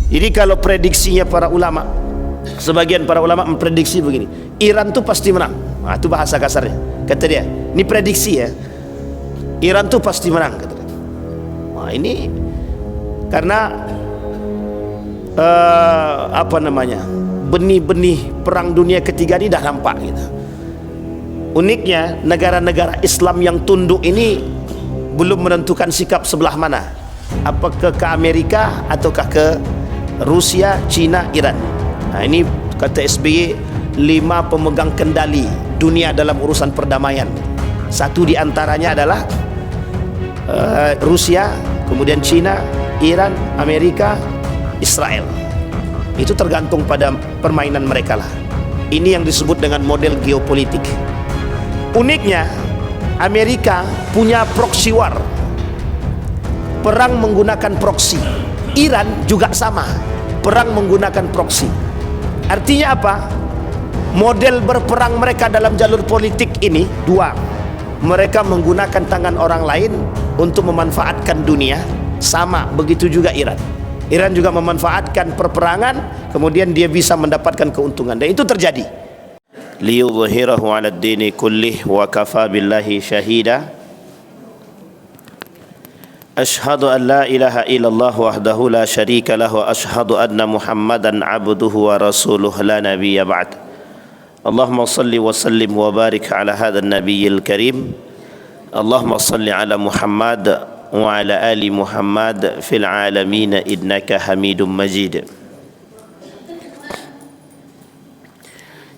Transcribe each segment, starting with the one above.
Jadi kalau prediksinya para ulama, sebagian para ulama memprediksi begini, Iran tuh pasti menang. Nah, itu bahasa kasarnya. Kata dia, ini prediksi ya, Iran tuh pasti menang, kata dia. Nah, ini karena apa namanya, benih-benih perang dunia ketiga ini dah nampak gitu. Uniknya negara-negara Islam yang tunduk ini belum menentukan sikap sebelah mana, apakah ke Amerika ataukah ke Rusia, China, Iran. Nah, ini kata SBY 5 pemegang kendali dunia dalam urusan perdamaian. Satu di antaranya adalah Rusia, kemudian China, Iran, Amerika, Israel. Itu tergantung pada permainan mereka lah. Ini yang disebut dengan model geopolitik. Uniknya Amerika punya proxy war, perang menggunakan proxy. Iran juga sama, perang menggunakan proxy. Artinya apa? Model berperang mereka dalam jalur politik ini dua. Mereka menggunakan tangan orang lain untuk memanfaatkan dunia. Sama begitu juga Iran. Iran juga memanfaatkan perperangan, kemudian dia bisa mendapatkan keuntungan, dan itu terjadi. Liyudhhirahu 'ala ad-dini kullih wa kafa billahi syahida. Ashhadu an la ilaha illallah wahdahu la syarika lahu wa ashhadu anna Muhammadan 'abduhu wa rasuluh la nabiyya ba'd. Allahumma salli wa sallim wa barik ala hadzal nabiyil karim. Allahumma salli ala Muhammad wa ala ali Muhammad fil alamin innaka Hamidum Majid.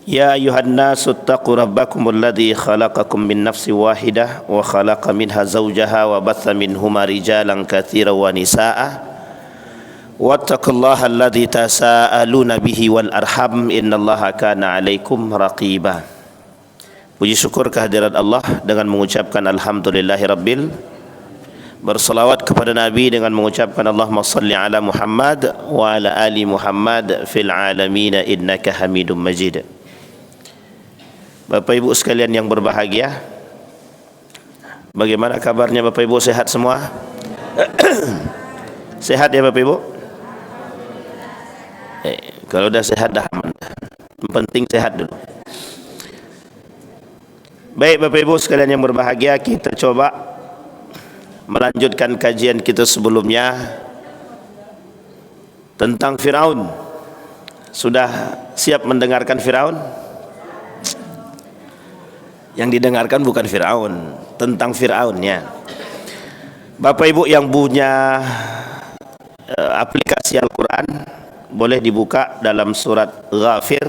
Ya ayuhan nasu attaqu rabbakum alladhi khalaqakum min nafsin wahidah wa khalaqa minha zawjaha wa batha minhuma rijalan katsiran wa nisaa'a wattaqullaha alladhi tasaaluna bihi wal arham innallaha kana 'alaikum raqiba. Puji syukur kehadirat Allah dengan mengucapkan alhamdulillahirabbil, bersalawat kepada Nabi dengan mengucapkan Allahumma salli ala Muhammad wa ala ali Muhammad fil alamin innaka Hamidum Majid. Bapak Ibu sekalian yang berbahagia, bagaimana kabarnya Bapak Ibu? Sehat semua? Sehat ya Bapak Ibu? Kalau udah sehat dah aman. Yang penting sehat dulu. Baik Bapak Ibu sekalian yang berbahagia, kita coba melanjutkan kajian kita sebelumnya tentang Firaun. Sudah siap mendengarkan Firaun? Yang didengarkan bukan Firaun, tentang Firaunnya. Bapak Ibu yang punya aplikasi Al-Quran, boleh dibuka dalam surat Ghafir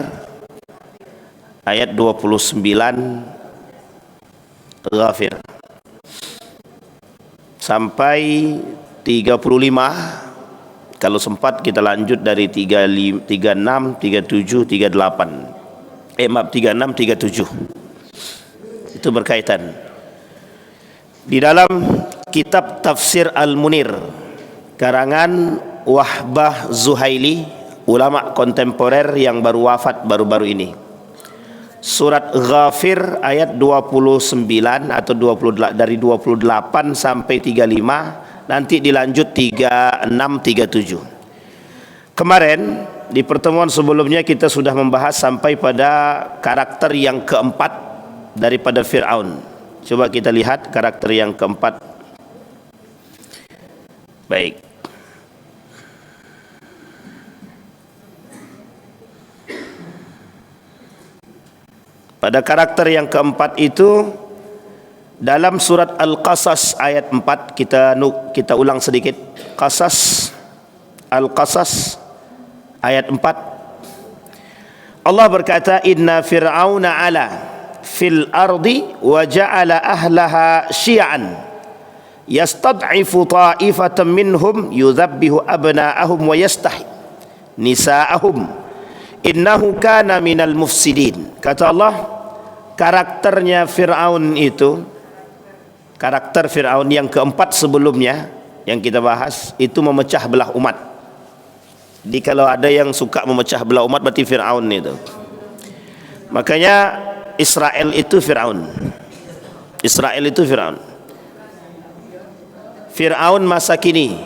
ayat 29. Ghafir sampai 35. Kalau sempat kita lanjut dari 36, 37, 38. Maaf, 36, 37. Itu berkaitan. Di dalam kitab Tafsir Al-Munir karangan Wahbah Zuhaili, ulama kontemporer yang baru wafat baru-baru ini, surat Ghafir ayat 29 atau 28, dari 28 sampai 35, nanti dilanjut 36, 37. Kemarin di pertemuan sebelumnya kita sudah membahas sampai pada karakter yang keempat daripada Fir'aun. Coba kita lihat karakter yang keempat. Baik. Pada karakter yang keempat itu dalam surat Al-Qasas ayat 4, kita ulang sedikit. Qasas, Al-Qasas ayat 4. Allah berkata, inna fir'auna ala fil ardi wa ja'ala ahlaha syi'an yastad'ifu ta'ifatan minhum yudhabbihu abna'ahum wa yastahi nisa'ahum innahu kana minal mufsidin. Kata Allah, karakternya Fir'aun itu, karakter Fir'aun yang keempat sebelumnya yang kita bahas, itu memecah belah umat. Jadi kalau ada yang suka memecah belah umat, berarti Fir'aun itu. Makanya Israel itu Fir'aun. Israel itu Fir'aun. Fir'aun masa kini.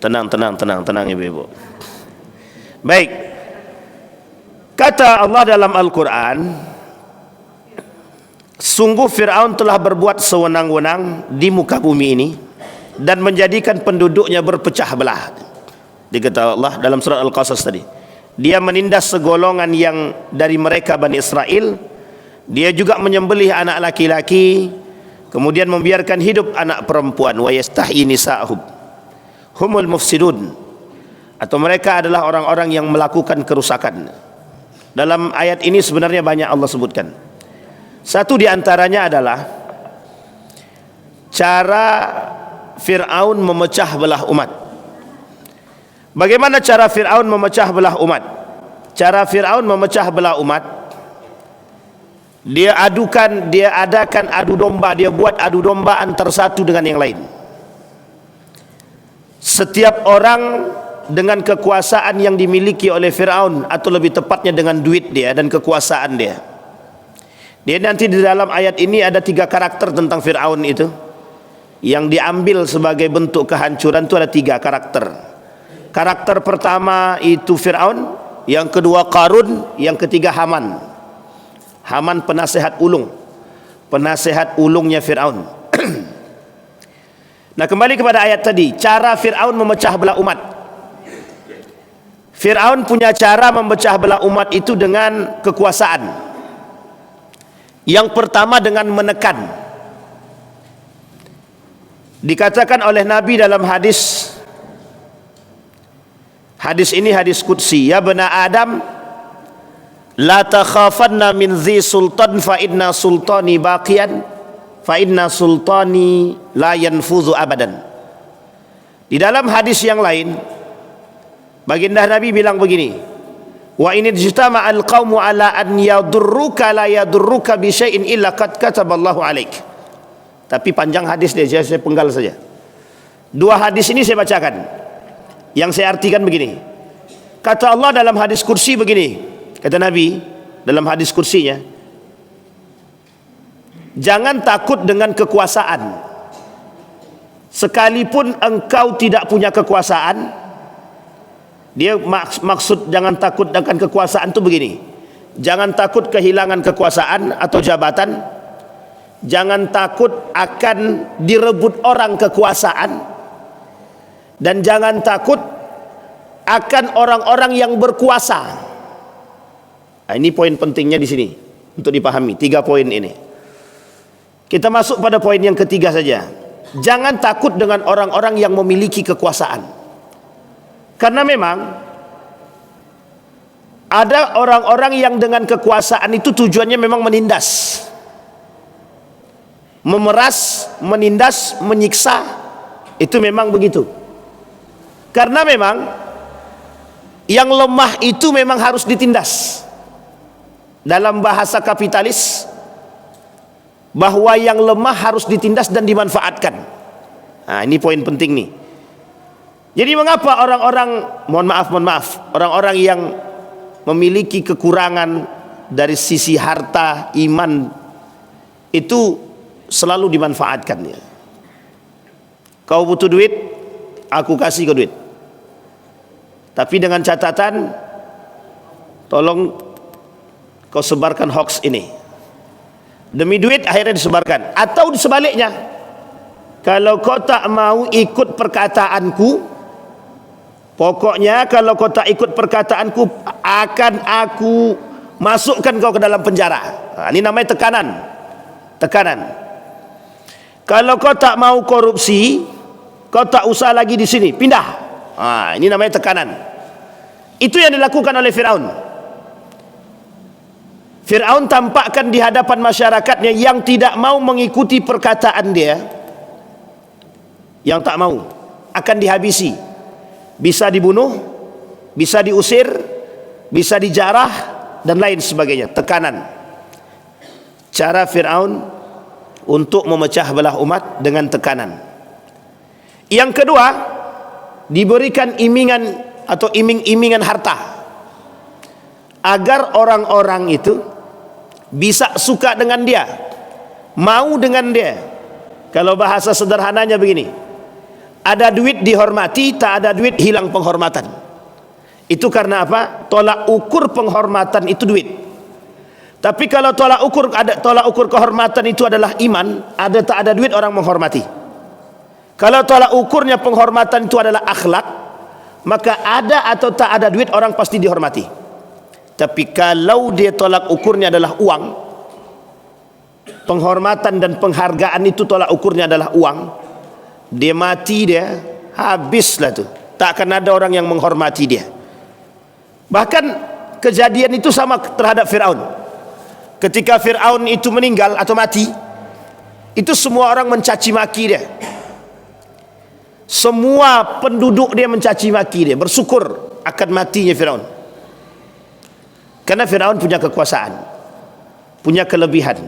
Tenang ibu-ibu. Baik. Kata Allah dalam Al-Quran, sungguh Fir'aun telah berbuat sewenang-wenang di muka bumi ini dan menjadikan penduduknya berpecah belah. Dikata Allah dalam surat Al-Qasas tadi, dia menindas segolongan yang dari mereka Bani Israel. Dia juga menyembelih anak laki-laki, kemudian membiarkan hidup anak perempuan. Wa yastahyi nisa'ahum humul mufsidun, atau mereka adalah orang-orang yang melakukan kerusakan. Dalam ayat ini sebenarnya banyak Allah sebutkan. Satu di antaranya adalah cara Fir'aun memecah belah umat. Bagaimana cara Fir'aun memecah belah umat? Cara Fir'aun memecah belah umat, dia adakan adu domba, dia buat adu domba antara satu dengan yang lain. Setiap orang dengan kekuasaan yang dimiliki oleh Fir'aun, atau lebih tepatnya dengan duit dia dan kekuasaan dia. Dia nanti di dalam ayat ini ada 3 karakter tentang Fir'aun itu. Yang diambil sebagai bentuk kehancuran itu ada 3 karakter. Karakter pertama itu Fir'aun, yang kedua Qarun, yang ketiga Haman. Haman penasehat ulung, penasehat ulungnya Fir'aun. Nah, kembali kepada ayat tadi, cara Fir'aun memecah belah umat. Fir'aun punya cara memecah belah umat itu dengan kekuasaan. Yang pertama dengan menekan. Dikatakan oleh Nabi dalam hadis ini hadis qudsi, ya bani Adam, la takhafanna min dhi sultan fa inna sultani baqiyan fa inna sultani la yanfuzu abadan. Di dalam hadis yang lain, baginda Nabi bilang begini, wa in ijtama'al qaumu ala an yadurruka la yadurruka bi syai'in illa qad kataballahu alaik. Tapi panjang hadis dia, saya penggal saja. 2 hadis ini saya bacakan. Yang saya artikan begini. Kata Allah dalam hadis kursi begini, kata Nabi dalam hadis kursinya, jangan takut dengan kekuasaan. Sekalipun engkau tidak punya kekuasaan. Dia maksud jangan takut dengan kekuasaan itu begini, jangan takut kehilangan kekuasaan atau jabatan, jangan takut akan direbut orang kekuasaan, dan jangan takut akan orang-orang yang berkuasa. Nah, ini poin pentingnya di sini untuk dipahami, 3 poin ini. Kita masuk pada poin yang ketiga saja. Jangan takut dengan orang-orang yang memiliki kekuasaan. Karena memang ada orang-orang yang dengan kekuasaan itu tujuannya memang menindas, memeras, menindas, menyiksa. Itu memang begitu. Karena memang yang lemah itu memang harus ditindas. Dalam bahasa kapitalis, bahwa yang lemah harus ditindas dan dimanfaatkan. Nah, ini poin penting nih. Jadi mengapa orang-orang, mohon maaf, orang-orang yang memiliki kekurangan dari sisi harta, iman, itu selalu dimanfaatkan ya. Kau butuh duit, aku kasih kau duit. Tapi dengan catatan, tolong kau sebarkan hoax ini. Demi duit akhirnya disebarkan. Atau sebaliknya, kalau kau tak mau ikut perkataanku, pokoknya kalau kau tak ikut perkataanku, akan aku masukkan kau ke dalam penjara. Nah, ini namanya tekanan. Tekanan. Kalau kau tak mau korupsi, kau tak usah lagi di sini, pindah. Nah, ini namanya tekanan. Itu yang dilakukan oleh Fir'aun. Fir'aun tampakkan di hadapan masyarakatnya yang tidak mau mengikuti perkataan dia, yang tak mau, akan dihabisi. Bisa dibunuh, bisa diusir, bisa dijarah, dan lain sebagainya. Tekanan. Cara Fir'aun untuk memecah belah umat dengan tekanan. Yang kedua, diberikan imingan atau iming-imingan harta, agar orang-orang itu bisa suka dengan dia, mau dengan dia. Kalau bahasa sederhananya begini, Ada duit dihormati, tak ada duit hilang penghormatan. Itu karena apa? Tolak ukur penghormatan itu duit. Tapi kalau tolak ukur kehormatan itu adalah iman, ada tak ada duit orang menghormati. Kalau tolak ukurnya penghormatan itu adalah akhlak, maka ada atau tak ada duit orang pasti dihormati. Tapi kalau dia tolak ukurnya adalah uang, penghormatan dan penghargaan itu tolak ukurnya adalah uang, dia mati, dia habislah tu. Tak akan ada orang yang menghormati dia. Bahkan kejadian itu sama terhadap Fir'aun. Ketika Fir'aun itu meninggal atau mati, itu semua orang mencaci maki dia. Semua penduduk dia mencaci maki dia, bersyukur akan matinya Fir'aun. Karena Fir'aun punya kekuasaan, punya kelebihan,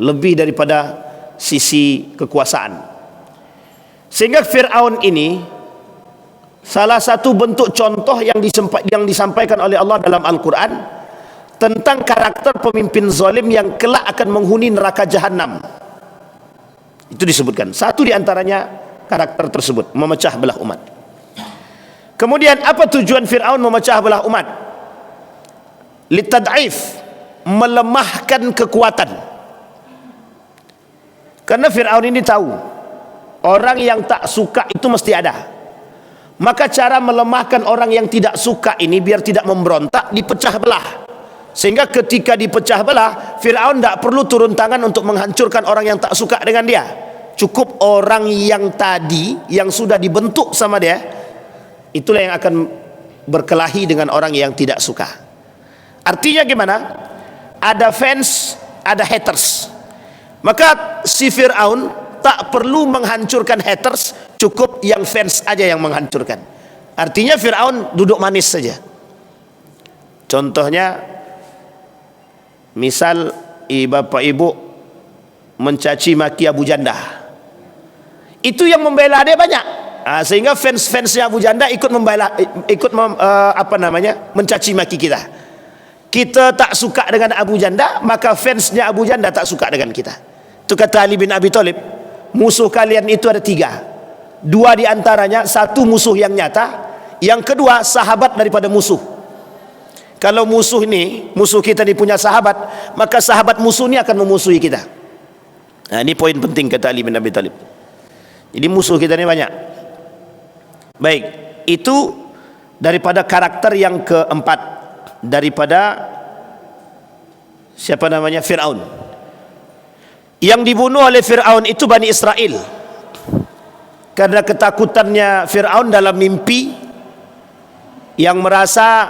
lebih daripada sisi kekuasaan. Sehingga Fir'aun ini salah satu bentuk contoh yang disampaikan oleh Allah dalam Al-Quran tentang karakter pemimpin zalim yang kelak akan menghuni neraka jahanam. Itu disebutkan. Satu di antaranya karakter tersebut, memecah belah umat. Kemudian apa tujuan Fir'aun memecah belah umat? Litad'if, melemahkan kekuatan. Karena Fir'aun ini tahu orang yang tak suka itu mesti ada. Maka cara melemahkan orang yang tidak suka ini biar tidak memberontak, dipecah belah. Sehingga ketika dipecah belah, Fir'aun tidak perlu turun tangan untuk menghancurkan orang yang tak suka dengan dia. Cukup orang yang tadi, yang sudah dibentuk sama dia, itulah yang akan berkelahi dengan orang yang tidak suka. Artinya gimana? Ada fans, ada haters. Maka si Fir'aun tak perlu menghancurkan haters, cukup yang fans aja yang menghancurkan. Artinya Fir'aun duduk manis saja. Contohnya, misal bapak ibu mencaci maki Abu Janda, itu yang membela dia banyak. Sehingga fans-fansnya Abu Janda ikut membela, mencaci maki kita. Kita tak suka dengan Abu Janda, maka fansnya Abu Janda tak suka dengan kita. Itu kata Ali bin Abi Thalib, musuh kalian itu ada 3. 2 di antaranya, satu musuh yang nyata, yang kedua sahabat daripada musuh. Kalau musuh kita ni punya sahabat, maka sahabat musuh ni akan memusuhi kita. Nah, ini poin penting kata Ali bin Abi Thalib. Jadi musuh kita ni banyak. Baik, itu daripada karakter yang keempat, daripada Fir'aun. Yang dibunuh oleh Fir'aun itu Bani Israel. Karena ketakutannya Fir'aun dalam mimpi, yang merasa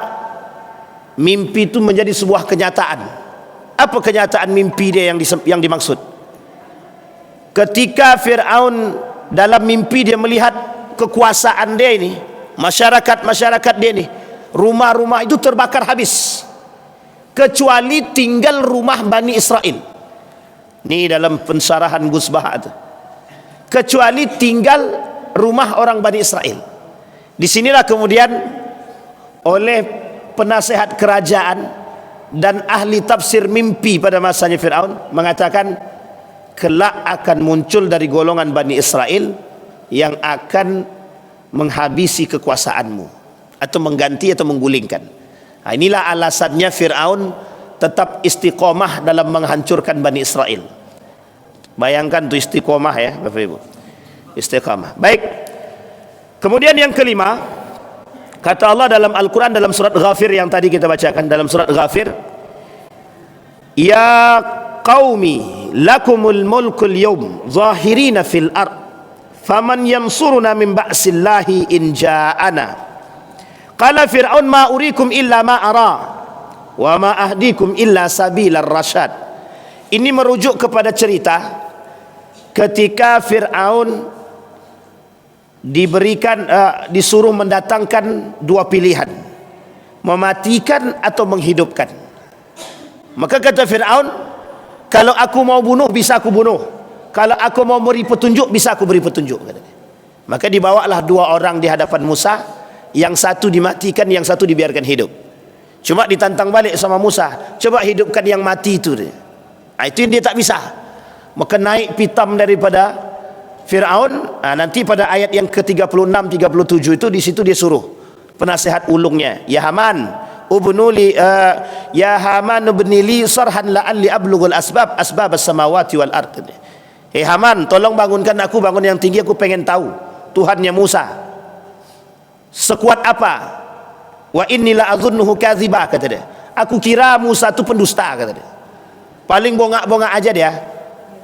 mimpi itu menjadi sebuah kenyataan. Apa kenyataan mimpi dia yang dimaksud? Ketika Fir'aun dalam mimpi dia melihat kekuasaan dia ini, masyarakat dia ini, rumah-rumah itu terbakar habis, kecuali tinggal rumah Bani Israel. Ini dalam pensarahan Gus Baha itu. Kecuali tinggal rumah orang Bani Israel. Disinilah kemudian oleh penasehat kerajaan dan ahli tafsir mimpi pada masanya Fir'aun mengatakan, kelak akan muncul dari golongan Bani Israel yang akan menghabisi kekuasaanmu, atau mengganti atau menggulingkan. Inilah alasannya Fir'aun tetap istiqomah dalam menghancurkan Bani Israel. Bayangkan tu istiqomah ya Bapak Ibu, istiqomah. Baik, kemudian yang kelima, kata Allah dalam Al-Quran dalam surat Ghafir yang tadi kita bacakan, dalam surat Ghafir, ya qaumi lakumul mulkul yawm zahirina fil ard faman yansuruna min ba'sillahi in ja'ana. Qala Fir'aun ma urikum illa ma ara wa ma ahdikum illa sabilar rasyad. Ini merujuk kepada cerita ketika Fir'aun disuruh mendatangkan 2 pilihan, mematikan atau menghidupkan. Maka kata Fir'aun, kalau aku mau bunuh bisa aku bunuh, kalau aku mau beri petunjuk bisa aku beri petunjuk. Maka dibawalah 2 orang di hadapan Musa, yang satu dimatikan, yang satu dibiarkan hidup. Cuma ditantang balik sama Musa, coba hidupkan yang mati itu. Itu yang dia tak bisa. Maka naik pitam daripada Fir'aun, nanti pada ayat yang ke-36 37 itu, di situ dia suruh penasihat ulungnya, ya Haman ubnuli ya Haman ubnili sarhan la'alli ablughul asbab as-samawati wal ard. Haman, tolong bangunkan aku bangun yang tinggi, aku pengen tahu Tuhannya Musa sekuat apa. Wa inni la adhunnuhu kadhiba, kata dia. Aku kira Musa itu pendusta, kata dia. Paling bongak-bongak aja dia,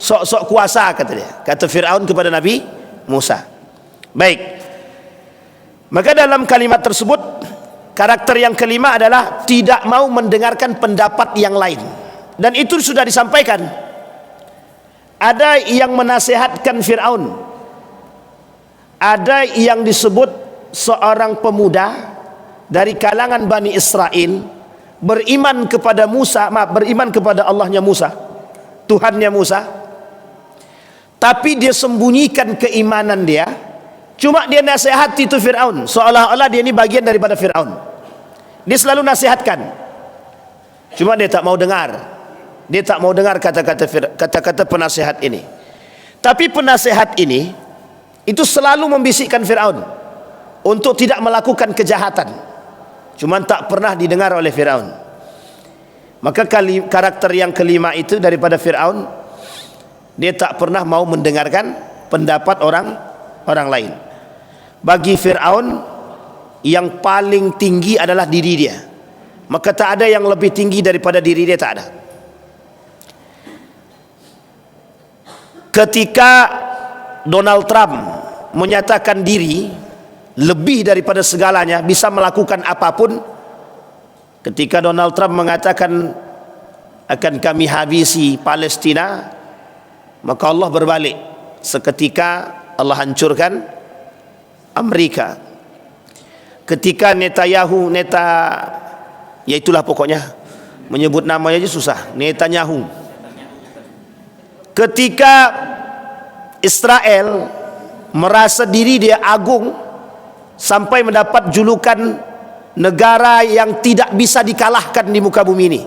sok-sok kuasa, kata dia, kata Fir'aun kepada Nabi Musa. Baik, maka dalam kalimat tersebut karakter yang kelima adalah tidak mau mendengarkan pendapat yang lain, dan itu sudah disampaikan. Ada yang menasehatkan Fir'aun, ada yang disebut seorang pemuda dari kalangan Bani Israel beriman kepada Musa, beriman kepada Allahnya Musa, Tuhannya Musa, tapi dia sembunyikan keimanan dia. Cuma dia nasihati itu Fir'aun, seolah-olah dia ini bagian daripada Fir'aun. Dia selalu nasihatkan, cuma dia tak mau dengar. Dia tak mau dengar kata-kata penasihat ini. Tapi penasihat ini itu selalu membisikkan Fir'aun untuk tidak melakukan kejahatan, cuma tak pernah didengar oleh Fir'aun. Maka karakter yang kelima itu daripada Fir'aun, dia tak pernah mau mendengarkan pendapat orang lain. Bagi Fir'aun, yang paling tinggi adalah diri dia, maka tak ada yang lebih tinggi daripada diri dia, tak ada. Ketika Donald Trump menyatakan diri lebih daripada segalanya, bisa melakukan apapun, ketika Donald Trump mengatakan akan kami habisi Palestina, maka Allah berbalik, seketika Allah hancurkan Amerika. Ketika Netanyahu, ya itulah pokoknya, menyebut namanya aja susah, Netanyahu. Ketika Israel merasa diri dia agung sampai mendapat julukan negara yang tidak bisa dikalahkan di muka bumi ini,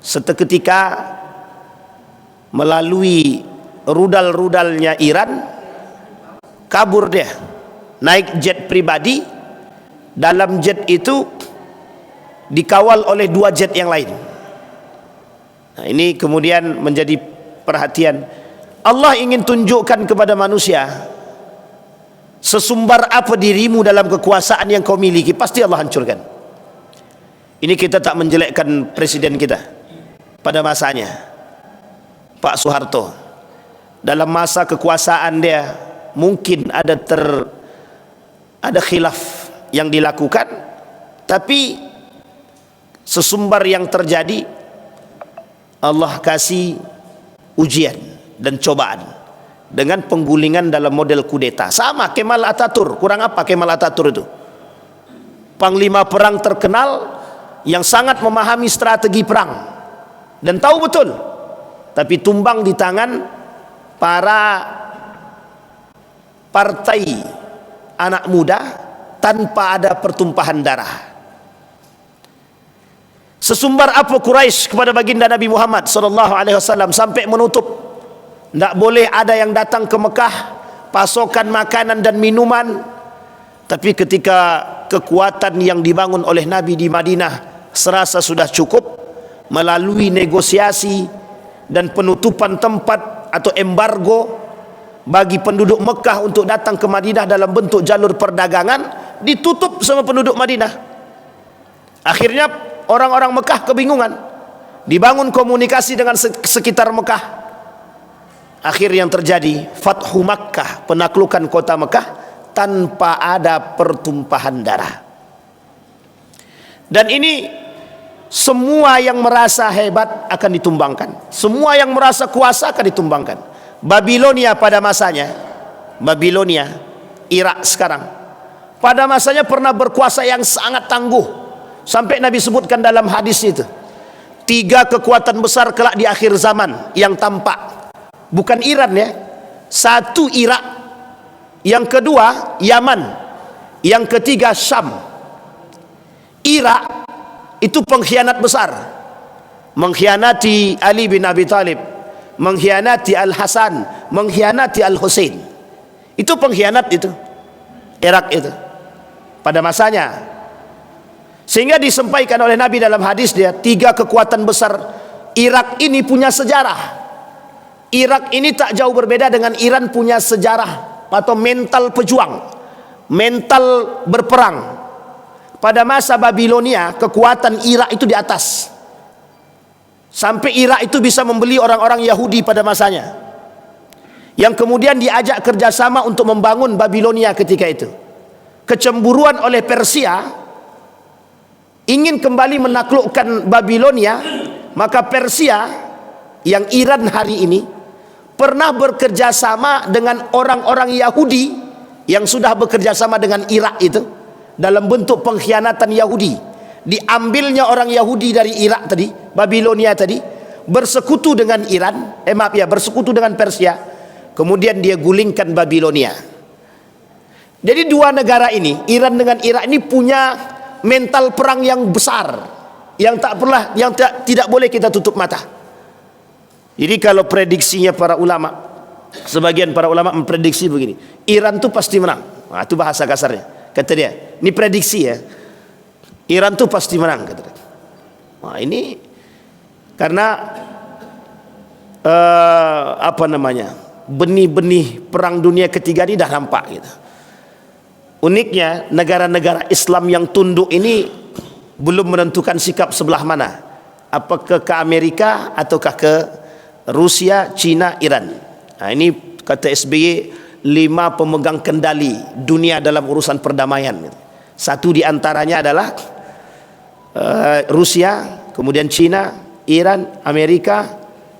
seketika melalui rudal-rudalnya Iran kabur dia, naik jet pribadi. Dalam jet itu dikawal oleh 2 jet yang lain. Nah, ini kemudian menjadi perhatian. Allah ingin tunjukkan kepada manusia, sesumbar apa dirimu dalam kekuasaan yang kau miliki, pasti Allah hancurkan. Ini kita tak menjelekkan presiden kita pada masanya, Pak Soeharto. Dalam masa kekuasaan dia mungkin ada khilaf yang dilakukan, tapi sesumbar yang terjadi, Allah kasih ujian dan cobaan dengan penggulingan dalam model kudeta. Sama Kemal Atatürk. Kurang apa Kemal Atatürk itu? Panglima perang terkenal yang sangat memahami strategi perang dan tahu betul, tapi tumbang di tangan para partai anak muda tanpa ada pertumpahan darah. Sesumbar apa Quraisy kepada baginda Nabi Muhammad SAW sampai menutup, tidak boleh ada yang datang ke Mekah, pasokan makanan dan minuman. Tapi ketika kekuatan yang dibangun oleh Nabi di Madinah serasa sudah cukup, melalui negosiasi dan penutupan tempat atau embargo bagi penduduk Mekah untuk datang ke Madinah dalam bentuk jalur perdagangan, ditutup sama penduduk Madinah. Akhirnya orang-orang Mekah kebingungan, dibangun komunikasi dengan sekitar Mekah. Akhir yang terjadi Fathu Makkah, penaklukan kota Mekah tanpa ada pertumpahan darah. Dan ini semua yang merasa hebat akan ditumbangkan, semua yang merasa kuasa akan ditumbangkan. Babilonia pada masanya, Babilonia, Irak sekarang, pada masanya pernah berkuasa yang sangat tangguh, sampai Nabi sebutkan dalam hadis itu, 3 kekuatan besar kelak di akhir zaman yang tampak. Bukan Iran ya, 1 Irak, yang kedua Yaman, yang ketiga Syam. Irak itu pengkhianat besar, mengkhianati Ali bin Abi Thalib, mengkhianati Al-Hasan, mengkhianati Al-Husain. Itu pengkhianat itu Irak itu pada masanya. Sehingga disampaikan oleh Nabi dalam hadis dia, 3 kekuatan besar Irak ini punya sejarah. Irak ini tak jauh berbeda dengan Iran punya sejarah atau mental pejuang, mental berperang. Pada masa Babilonia, kekuatan Irak itu di atas. Sampai Irak itu bisa membeli orang-orang Yahudi pada masanya, yang kemudian diajak kerjasama untuk membangun Babilonia ketika itu. Kecemburuan oleh Persia ingin kembali menaklukkan Babilonia, maka Persia yang Iran hari ini pernah bekerja sama dengan orang-orang Yahudi yang sudah bekerja sama dengan Irak itu dalam bentuk pengkhianatan Yahudi. Diambilnya orang Yahudi dari Irak tadi, Babilonia tadi, bersekutu dengan Iran, bersekutu dengan Persia, kemudian dia gulingkan Babilonia. Jadi 2 negara ini, Iran dengan Irak ini punya mental perang yang besar, yang tidak boleh kita tutup mata. Jadi kalau prediksinya para ulama, sebagian para ulama memprediksi begini, Iran tuh pasti menang. Nah, itu bahasa kasarnya. Kata dia, ini prediksi ya, Iran tuh pasti menang, kata dia. Nah, ini karena benih-benih perang dunia ketiga ini dah nampak gitu. Uniknya negara-negara Islam yang tunduk ini belum menentukan sikap sebelah mana, apakah ke Amerika ataukah ke Rusia, Cina, Iran. Nah, ini kata SBY 5 pemegang kendali dunia dalam urusan perdamaian. Satu di antaranya adalah Rusia, kemudian Cina, Iran, Amerika,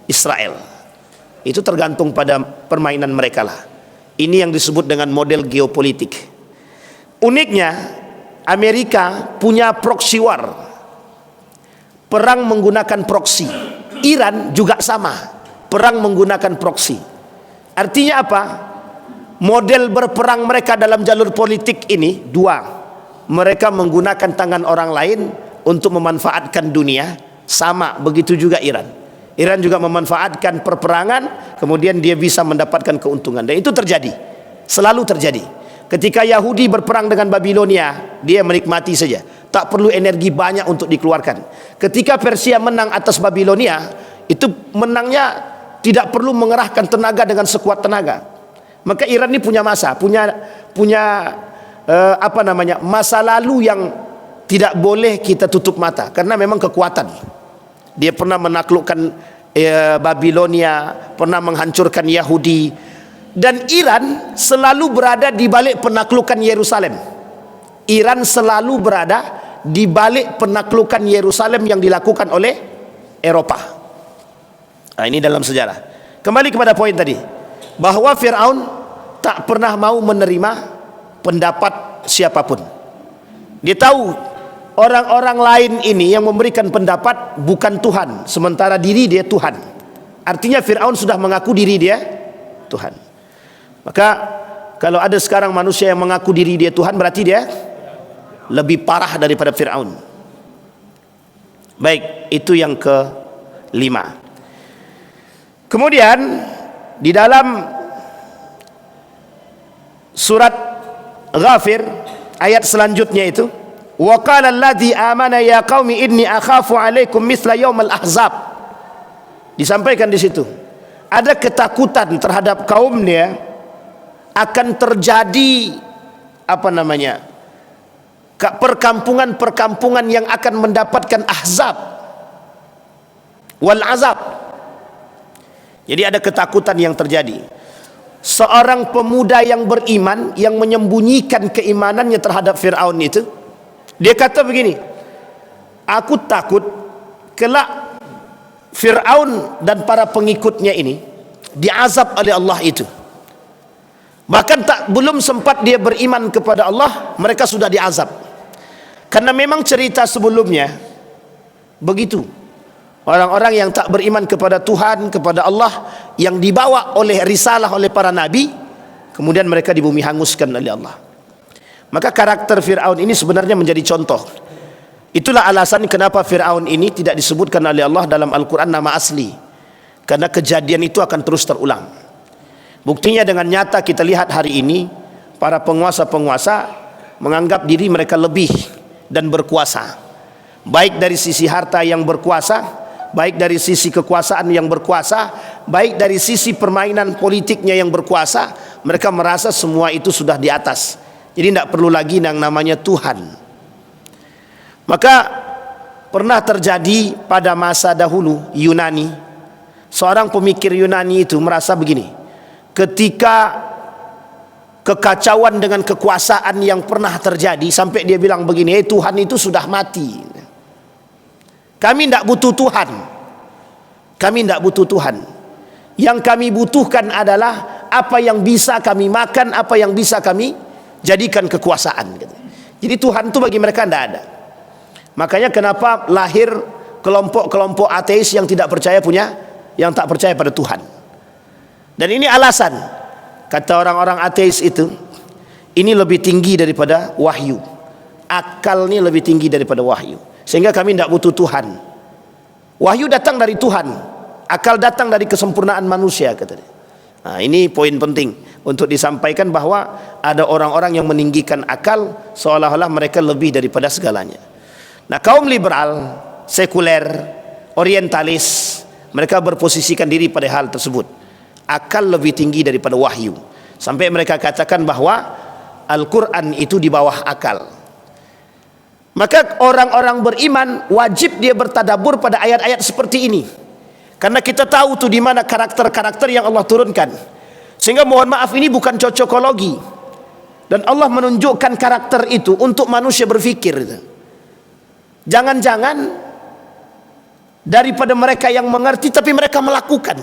Israel. Itu tergantung pada permainan mereka lah. Ini yang disebut dengan model geopolitik. Uniknya Amerika punya proxy war, perang menggunakan proxy. Iran juga sama, perang menggunakan proxy. Artinya apa? Model berperang mereka dalam jalur politik ini 2. Mereka menggunakan tangan orang lain untuk memanfaatkan dunia. Sama begitu juga Iran. Iran juga memanfaatkan perperangan, kemudian dia bisa mendapatkan keuntungan. Dan itu terjadi, selalu terjadi. Ketika Yahudi berperang dengan Babilonia, dia menikmati saja, tak perlu energi banyak untuk dikeluarkan. Ketika Persia menang atas Babilonia, itu menangnya tidak perlu mengerahkan tenaga dengan sekuat tenaga. Maka Iran ini punya masa lalu yang tidak boleh kita tutup mata, karena memang kekuatan. Dia pernah menaklukkan Babilonia, pernah menghancurkan Yahudi, dan Iran selalu berada di balik penaklukan Yerusalem. Iran selalu berada di balik penaklukan Yerusalem yang dilakukan oleh Eropa. Nah, ini dalam sejarah. Kembali kepada poin tadi, bahwa Fir'aun tak pernah mau menerima pendapat siapapun. Dia tahu orang-orang lain ini yang memberikan pendapat bukan Tuhan, sementara diri dia Tuhan. Artinya Fir'aun sudah mengaku diri dia Tuhan. Maka kalau ada sekarang manusia yang mengaku diri dia Tuhan, berarti dia lebih parah daripada Fir'aun. Baik, itu yang ke-5. Kemudian di dalam surat Ghafir ayat selanjutnya itu, wa qala alladzi amana ya qaumi inni akhafu alaikum mithla yaumal ahzab. Disampaikan di situ ada ketakutan terhadap kaumnya akan terjadi perkampungan-perkampungan yang akan mendapatkan ahzab wal azab. Jadi ada ketakutan yang terjadi. Seorang pemuda yang beriman, yang menyembunyikan keimanannya terhadap Fir'aun itu, dia kata begini, aku takut kelak Fir'aun dan para pengikutnya ini diazab oleh Allah itu. Bahkan belum sempat dia beriman kepada Allah, mereka sudah diazab. Karena memang cerita sebelumnya begitu. Orang-orang yang tak beriman kepada Tuhan, kepada Allah, yang dibawa oleh risalah oleh para nabi, kemudian mereka di bumi hanguskan oleh Allah. Maka karakter Fir'aun ini sebenarnya menjadi contoh. Itulah alasan kenapa Fir'aun ini tidak disebutkan oleh Allah dalam Al-Quran nama asli. karena kejadian itu akan terus terulang. Buktinya dengan nyata kita lihat hari ini para penguasa-penguasa menganggap diri mereka lebih dan berkuasa, baik dari sisi harta yang berkuasa, baik dari sisi kekuasaan yang berkuasa, baik dari sisi permainan politiknya yang berkuasa. Mereka merasa semua itu sudah di atas, jadi tidak perlu lagi yang namanya Tuhan. Maka pernah terjadi pada masa dahulu Yunani, seorang pemikir Yunani itu merasa begini, ketika kekacauan dengan kekuasaan yang pernah terjadi, sampai dia bilang begini, Tuhan itu sudah mati, kami tidak butuh Tuhan, kami tidak butuh Tuhan, yang kami butuhkan adalah apa yang bisa kami makan, apa yang bisa kami jadikan kekuasaan. Jadi Tuhan itu bagi mereka tidak ada. Makanya kenapa lahir kelompok-kelompok ateis yang tidak percaya yang tak percaya pada Tuhan. Dan ini alasan, kata orang-orang ateis itu, ini lebih tinggi daripada wahyu, akal ini lebih tinggi daripada wahyu, sehingga kami tidak butuh Tuhan. Wahyu datang dari Tuhan, akal datang dari kesempurnaan manusia, kata dia. Nah, ini poin penting untuk disampaikan, bahwa ada orang-orang yang meninggikan akal seolah-olah mereka lebih daripada segalanya. Nah, kaum liberal, sekuler, orientalis, mereka berposisikan diri pada hal tersebut. Akal lebih tinggi daripada wahyu, sampai mereka katakan bahwa Al-Quran itu di bawah akal. Maka orang-orang beriman wajib dia bertadabbur pada ayat-ayat seperti ini, karena kita tahu tuh di mana karakter-karakter yang Allah turunkan. Sehingga mohon maaf, ini bukan cocokologi, dan Allah menunjukkan karakter itu untuk manusia berfikir. Jangan-jangan daripada mereka yang mengerti tapi mereka melakukan.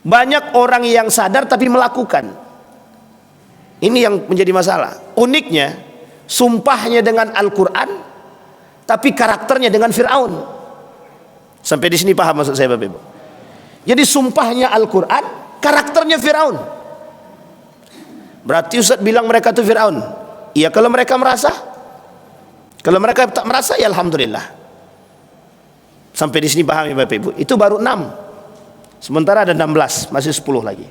Banyak orang yang sadar tapi melakukan. Ini yang menjadi masalah. Uniknya, sumpahnya dengan Al-Quran tapi karakternya dengan Fir'aun. Sampai di sini paham maksud saya, Bapak Ibu? Jadi sumpahnya Al-Quran, karakternya Fir'aun. Berarti Ustaz bilang mereka itu Fir'aun? Iya, kalau mereka merasa. Kalau mereka tak merasa, ya Alhamdulillah. Sampai di sini paham ya Bapak Ibu? Itu baru 6. Sementara ada 16, masih 10 lagi.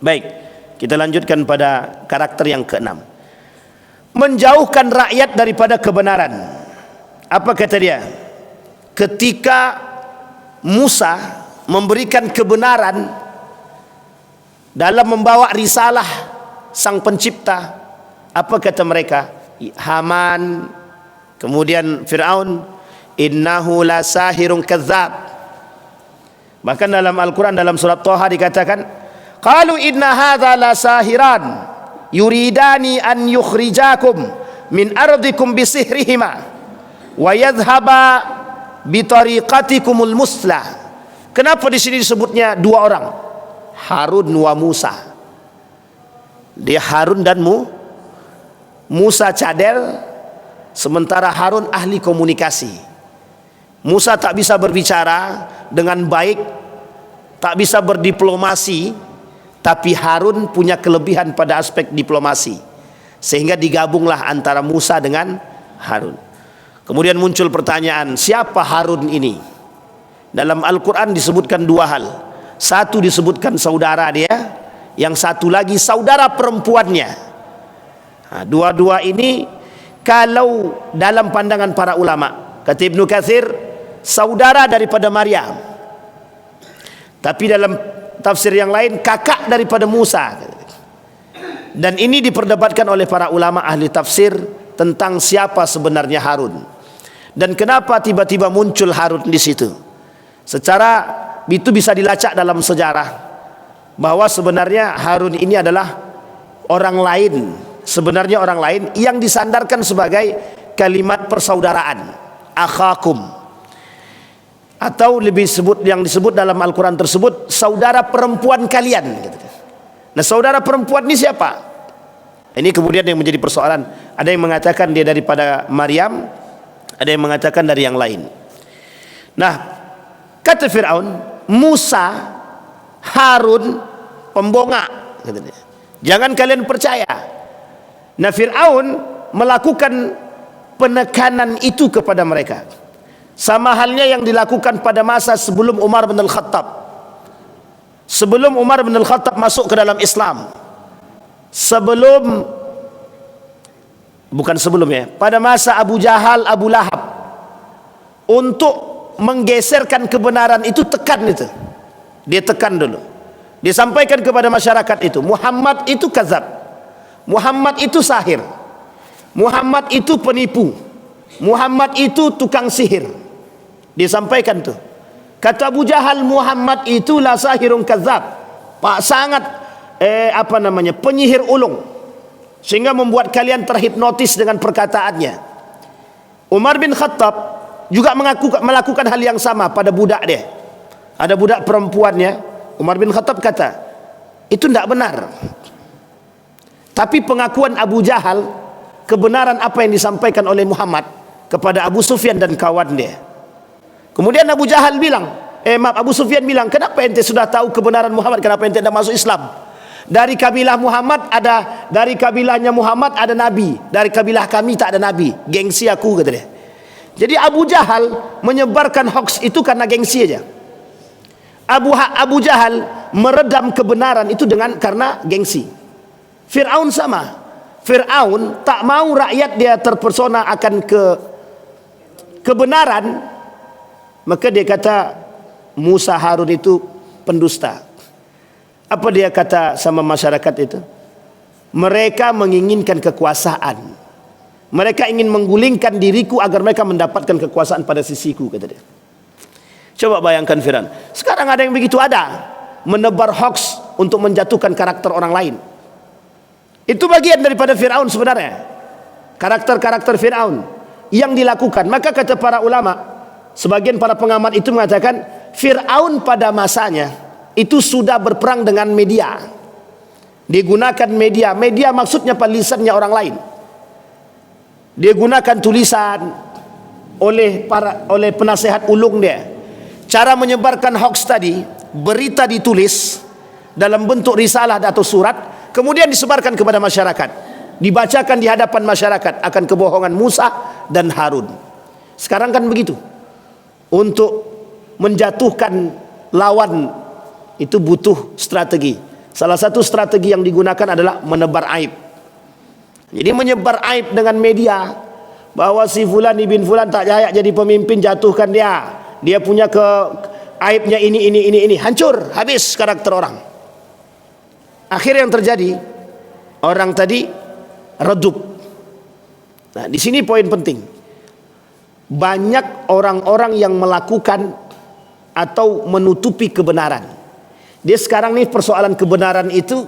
Baik, kita lanjutkan pada karakter yang ke-6. Menjauhkan rakyat daripada kebenaran. Apa kata dia? Ketika Musa memberikan kebenaran dalam membawa risalah sang pencipta, apa kata mereka? Haman, kemudian Fir'aun, innahu la sahirun kadzab. Bahkan dalam Al-Quran, dalam surat Thaha dikatakan, qalu inna hadza la sahiran yuridani an yukhrijakum min ardikum bisihrihima wa yadhhaba bitariqatikumul muslah. Kenapa di sini disebutnya dua orang? Harun wa Musa. Dia Harun dan Musa cadel, sementara Harun ahli komunikasi. Musa tak bisa berbicara dengan baik, tak bisa berdiplomasi, tapi Harun punya kelebihan pada aspek diplomasi, sehingga digabunglah antara Musa dengan Harun. Kemudian muncul pertanyaan, siapa Harun ini? Dalam Al-Quran disebutkan dua hal. Satu disebutkan saudara dia, yang satu lagi saudara perempuannya. Nah, dua-dua ini kalau dalam pandangan para ulama, kata Ibnu Katsir, saudara daripada Maryam. Tapi dalam tafsir yang lain, kakak daripada Musa. Dan ini diperdebatkan oleh para ulama ahli tafsir tentang siapa sebenarnya Harun dan kenapa tiba-tiba muncul Harun di situ. Secara itu bisa dilacak dalam sejarah bahwa sebenarnya Harun ini adalah orang lain, sebenarnya orang lain yang disandarkan sebagai kalimat persaudaraan, akhakum, atau lebih yang disebut dalam Al-Quran tersebut saudara perempuan kalian. Nah, saudara perempuan ini siapa? Ini kemudian yang menjadi persoalan. Ada yang mengatakan dia daripada Maryam, ada yang mengatakan dari yang lain. Nah, kata Fir'aun, Musa, Harun pembongak, jangan kalian percaya. Nah, Fir'aun melakukan penekanan itu kepada mereka. Sama halnya yang dilakukan pada masa sebelum Umar bin Al-Khattab. Sebelum Umar bin Al-Khattab masuk ke dalam Islam, pada masa Abu Jahal, Abu Lahab, untuk menggeserkan kebenaran itu, tekan itu. Dia tekan dulu. Dia sampaikan kepada masyarakat itu, Muhammad itu kazab, Muhammad itu sahir, Muhammad itu penipu, Muhammad itu tukang sihir. Dia sampaikan tuh. Kata Abu Jahal, Muhammad itu la sahirun kazab, Pak, sangat penyihir ulung, sehingga membuat kalian terhipnotis dengan perkataannya. Umar bin Khattab juga melakukan hal yang sama pada budak dia. Ada budak perempuannya. Umar bin Khattab kata, itu tidak benar. Tapi pengakuan Abu Jahal, kebenaran apa yang disampaikan oleh Muhammad kepada Abu Sufyan dan kawan dia. Kemudian Abu Sufyan bilang, kenapa ente sudah tahu kebenaran Muhammad, kenapa ente tidak masuk Islam? Dari kabilah Muhammad ada, dari kabilahnya Muhammad ada nabi, dari kabilah kami tak ada nabi. Gengsi aku, kata dia. Jadi Abu Jahal menyebarkan hoax itu karena gengsi aja. Abu Jahal meredam kebenaran itu karena gengsi. Fir'aun sama. Fir'aun tak mau rakyat dia terpersona akan kebenaran, maka dia kata Musa Harun itu pendusta. Apa dia kata sama masyarakat itu? Mereka menginginkan kekuasaan, mereka ingin menggulingkan diriku agar mereka mendapatkan kekuasaan pada sisiku, kata dia. Coba bayangkan Fir'aun. Sekarang ada yang begitu, ada menebar hoax untuk menjatuhkan karakter orang lain. Itu bagian daripada Fir'aun sebenarnya. Karakter-karakter Fir'aun yang dilakukan. Maka kata para ulama, sebagian para pengamat itu mengatakan, Fir'aun pada masanya itu sudah berperang dengan media. Dia gunakan media. Media maksudnya lisannya orang lain. Dia gunakan tulisan oleh penasehat ulung dia. Cara menyebarkan hoax tadi, berita ditulis dalam bentuk risalah atau surat, kemudian disebarkan kepada masyarakat, dibacakan di hadapan masyarakat akan kebohongan Musa dan Harun. Sekarang kan begitu. Untuk menjatuhkan lawan itu butuh strategi. Salah satu strategi yang digunakan adalah menebar aib. Jadi menyebar aib dengan media, bahwa si fulan ibn fulan tak layak jadi pemimpin, jatuhkan dia. Dia punya aibnya ini, hancur, habis karakter orang. Akhirnya yang terjadi, orang tadi redup. Nah, di sini poin penting. Banyak orang-orang yang melakukan atau menutupi kebenaran. Dia sekarang nih persoalan kebenaran itu,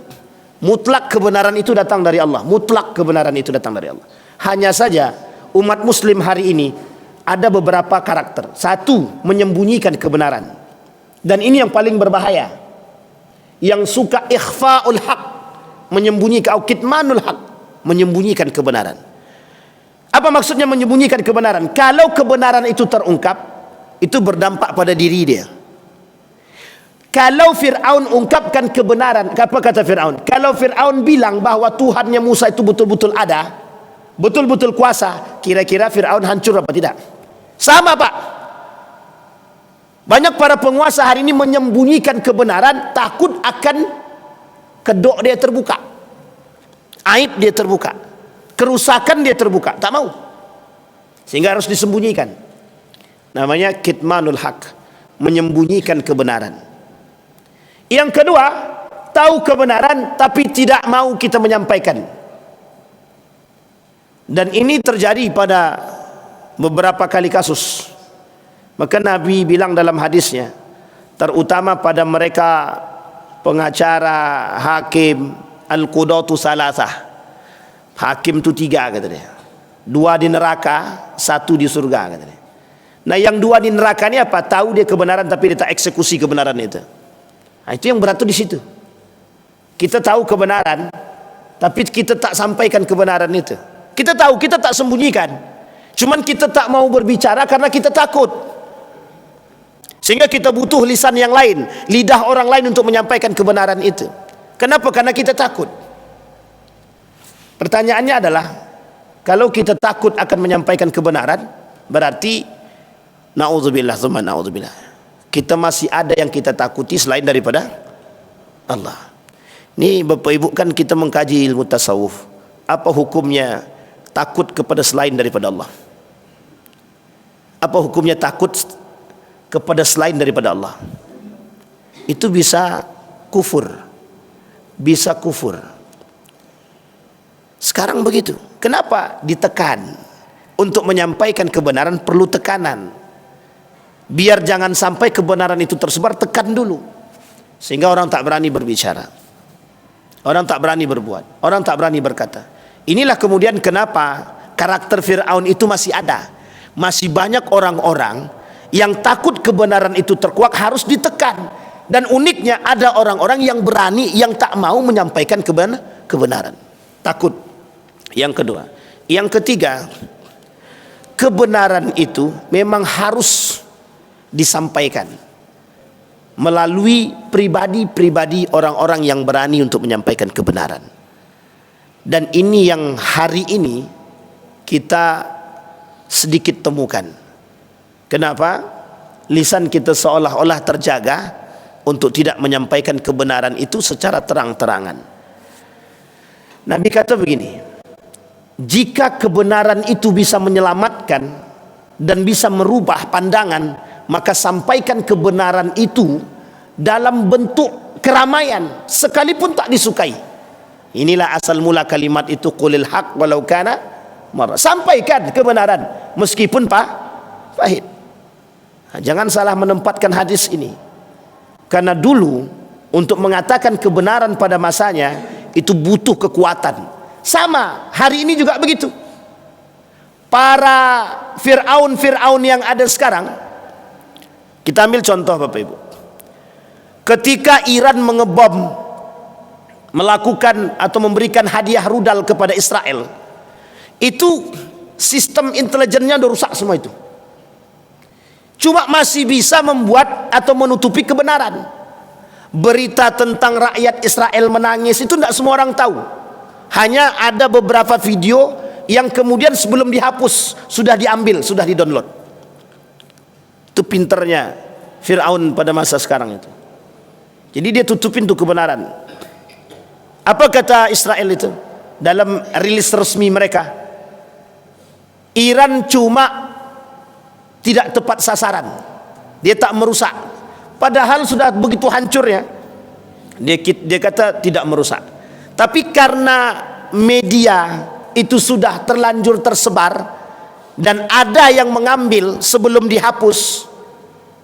mutlak kebenaran itu datang dari Allah. Mutlak kebenaran itu datang dari Allah. Hanya saja umat muslim hari ini ada beberapa karakter. Satu, menyembunyikan kebenaran. Dan ini yang paling berbahaya. Yang suka ikhfa'ul haq, menyembunyikan, kitmanul haq, menyembunyikan kebenaran. Apa maksudnya menyembunyikan kebenaran? Kalau kebenaran itu terungkap, itu berdampak pada diri dia. Kalau Fir'aun ungkapkan kebenaran, apa kata Fir'aun? Kalau Fir'aun bilang bahwa Tuhannya Musa itu betul-betul ada, betul-betul kuasa, kira-kira Fir'aun hancur apa tidak? Sama, Pak. Banyak para penguasa hari ini menyembunyikan kebenaran, takut akan kedok dia terbuka, aib dia terbuka, kerusakan dia terbuka, tak mau, sehingga harus disembunyikan. Namanya kitmanul haq, menyembunyikan kebenaran. Yang kedua, tahu kebenaran tapi tidak mau kita menyampaikan. Dan ini terjadi pada beberapa kali kasus. Maka Nabi bilang dalam hadisnya, terutama pada mereka pengacara, hakim, al-qudatu salasah. Hakim itu 3, kata dia. 2 di neraka, 1 di surga, kata dia. Nah, yang 2 di neraka ini apa? Tahu dia kebenaran tapi dia tak eksekusi kebenaran itu. Nah, itu yang berat tuh di situ. Kita tahu kebenaran tapi kita tak sampaikan kebenaran itu. Kita tahu, kita tak sembunyikan. Cuman kita tak mau berbicara karena kita takut. Sehingga kita butuh lisan yang lain, lidah orang lain untuk menyampaikan kebenaran itu. Kenapa? Karena kita takut. Pertanyaannya adalah, kalau kita takut akan menyampaikan kebenaran, berarti Na'udzubillah, tsumma na'udzubillah. Kita masih ada yang kita takuti selain daripada Allah. Ini Bapak Ibu, kan kita mengkaji ilmu tasawuf. Apa hukumnya takut kepada selain daripada Allah? Apa hukumnya takut kepada selain daripada Allah? Itu bisa kufur. Bisa kufur. Sekarang begitu. Kenapa ditekan? Untuk menyampaikan kebenaran perlu tekanan. Biar jangan sampai kebenaran itu tersebar, tekan dulu. Sehingga orang tak berani berbicara. Orang tak berani berbuat. Orang tak berani berkata. Inilah kemudian kenapa karakter Fir'aun itu masih ada. Masih banyak orang-orang yang takut kebenaran itu terkuak, harus ditekan. Dan uniknya ada orang-orang yang berani, yang tak mau menyampaikan kebenaran. Takut. Yang kedua. Yang ketiga, kebenaran itu memang harus disampaikan melalui pribadi-pribadi orang-orang yang berani untuk menyampaikan kebenaran. Dan ini yang hari ini kita sedikit temukan. Kenapa? Lisan kita seolah-olah terjaga untuk tidak menyampaikan kebenaran itu secara terang-terangan. Nabi kata begini, jika kebenaran itu bisa menyelamatkan dan bisa merubah pandangan, maka sampaikan kebenaran itu dalam bentuk keramaian sekalipun tak disukai. Inilah asal mula kalimat itu, qulil haq walau kana marra. Sampaikan kebenaran meskipun pahit. Jangan salah menempatkan hadis ini. Karena dulu untuk mengatakan kebenaran pada masanya itu butuh kekuatan. Sama hari ini juga begitu. Para Fir'aun yang ada sekarang, kita ambil contoh Bapak Ibu. Ketika Iran mengebom, melakukan atau memberikan hadiah rudal kepada Israel, itu sistem intelijennya sudah rusak semua itu. Cuma masih bisa membuat atau menutupi kebenaran. Berita tentang rakyat Israel menangis itu tidak semua orang tahu. Hanya ada beberapa video yang kemudian sebelum dihapus sudah diambil, sudah di-download. Itu pinternya Fir'aun pada masa sekarang itu. Jadi dia tutupin tuh kebenaran. Apa kata Israel itu dalam rilis resmi mereka? Iran cuma tidak tepat sasaran, dia tak merusak. Padahal sudah begitu hancurnya. Dia kata tidak merusak. Tapi karena media itu sudah terlanjur tersebar dan ada yang mengambil sebelum dihapus,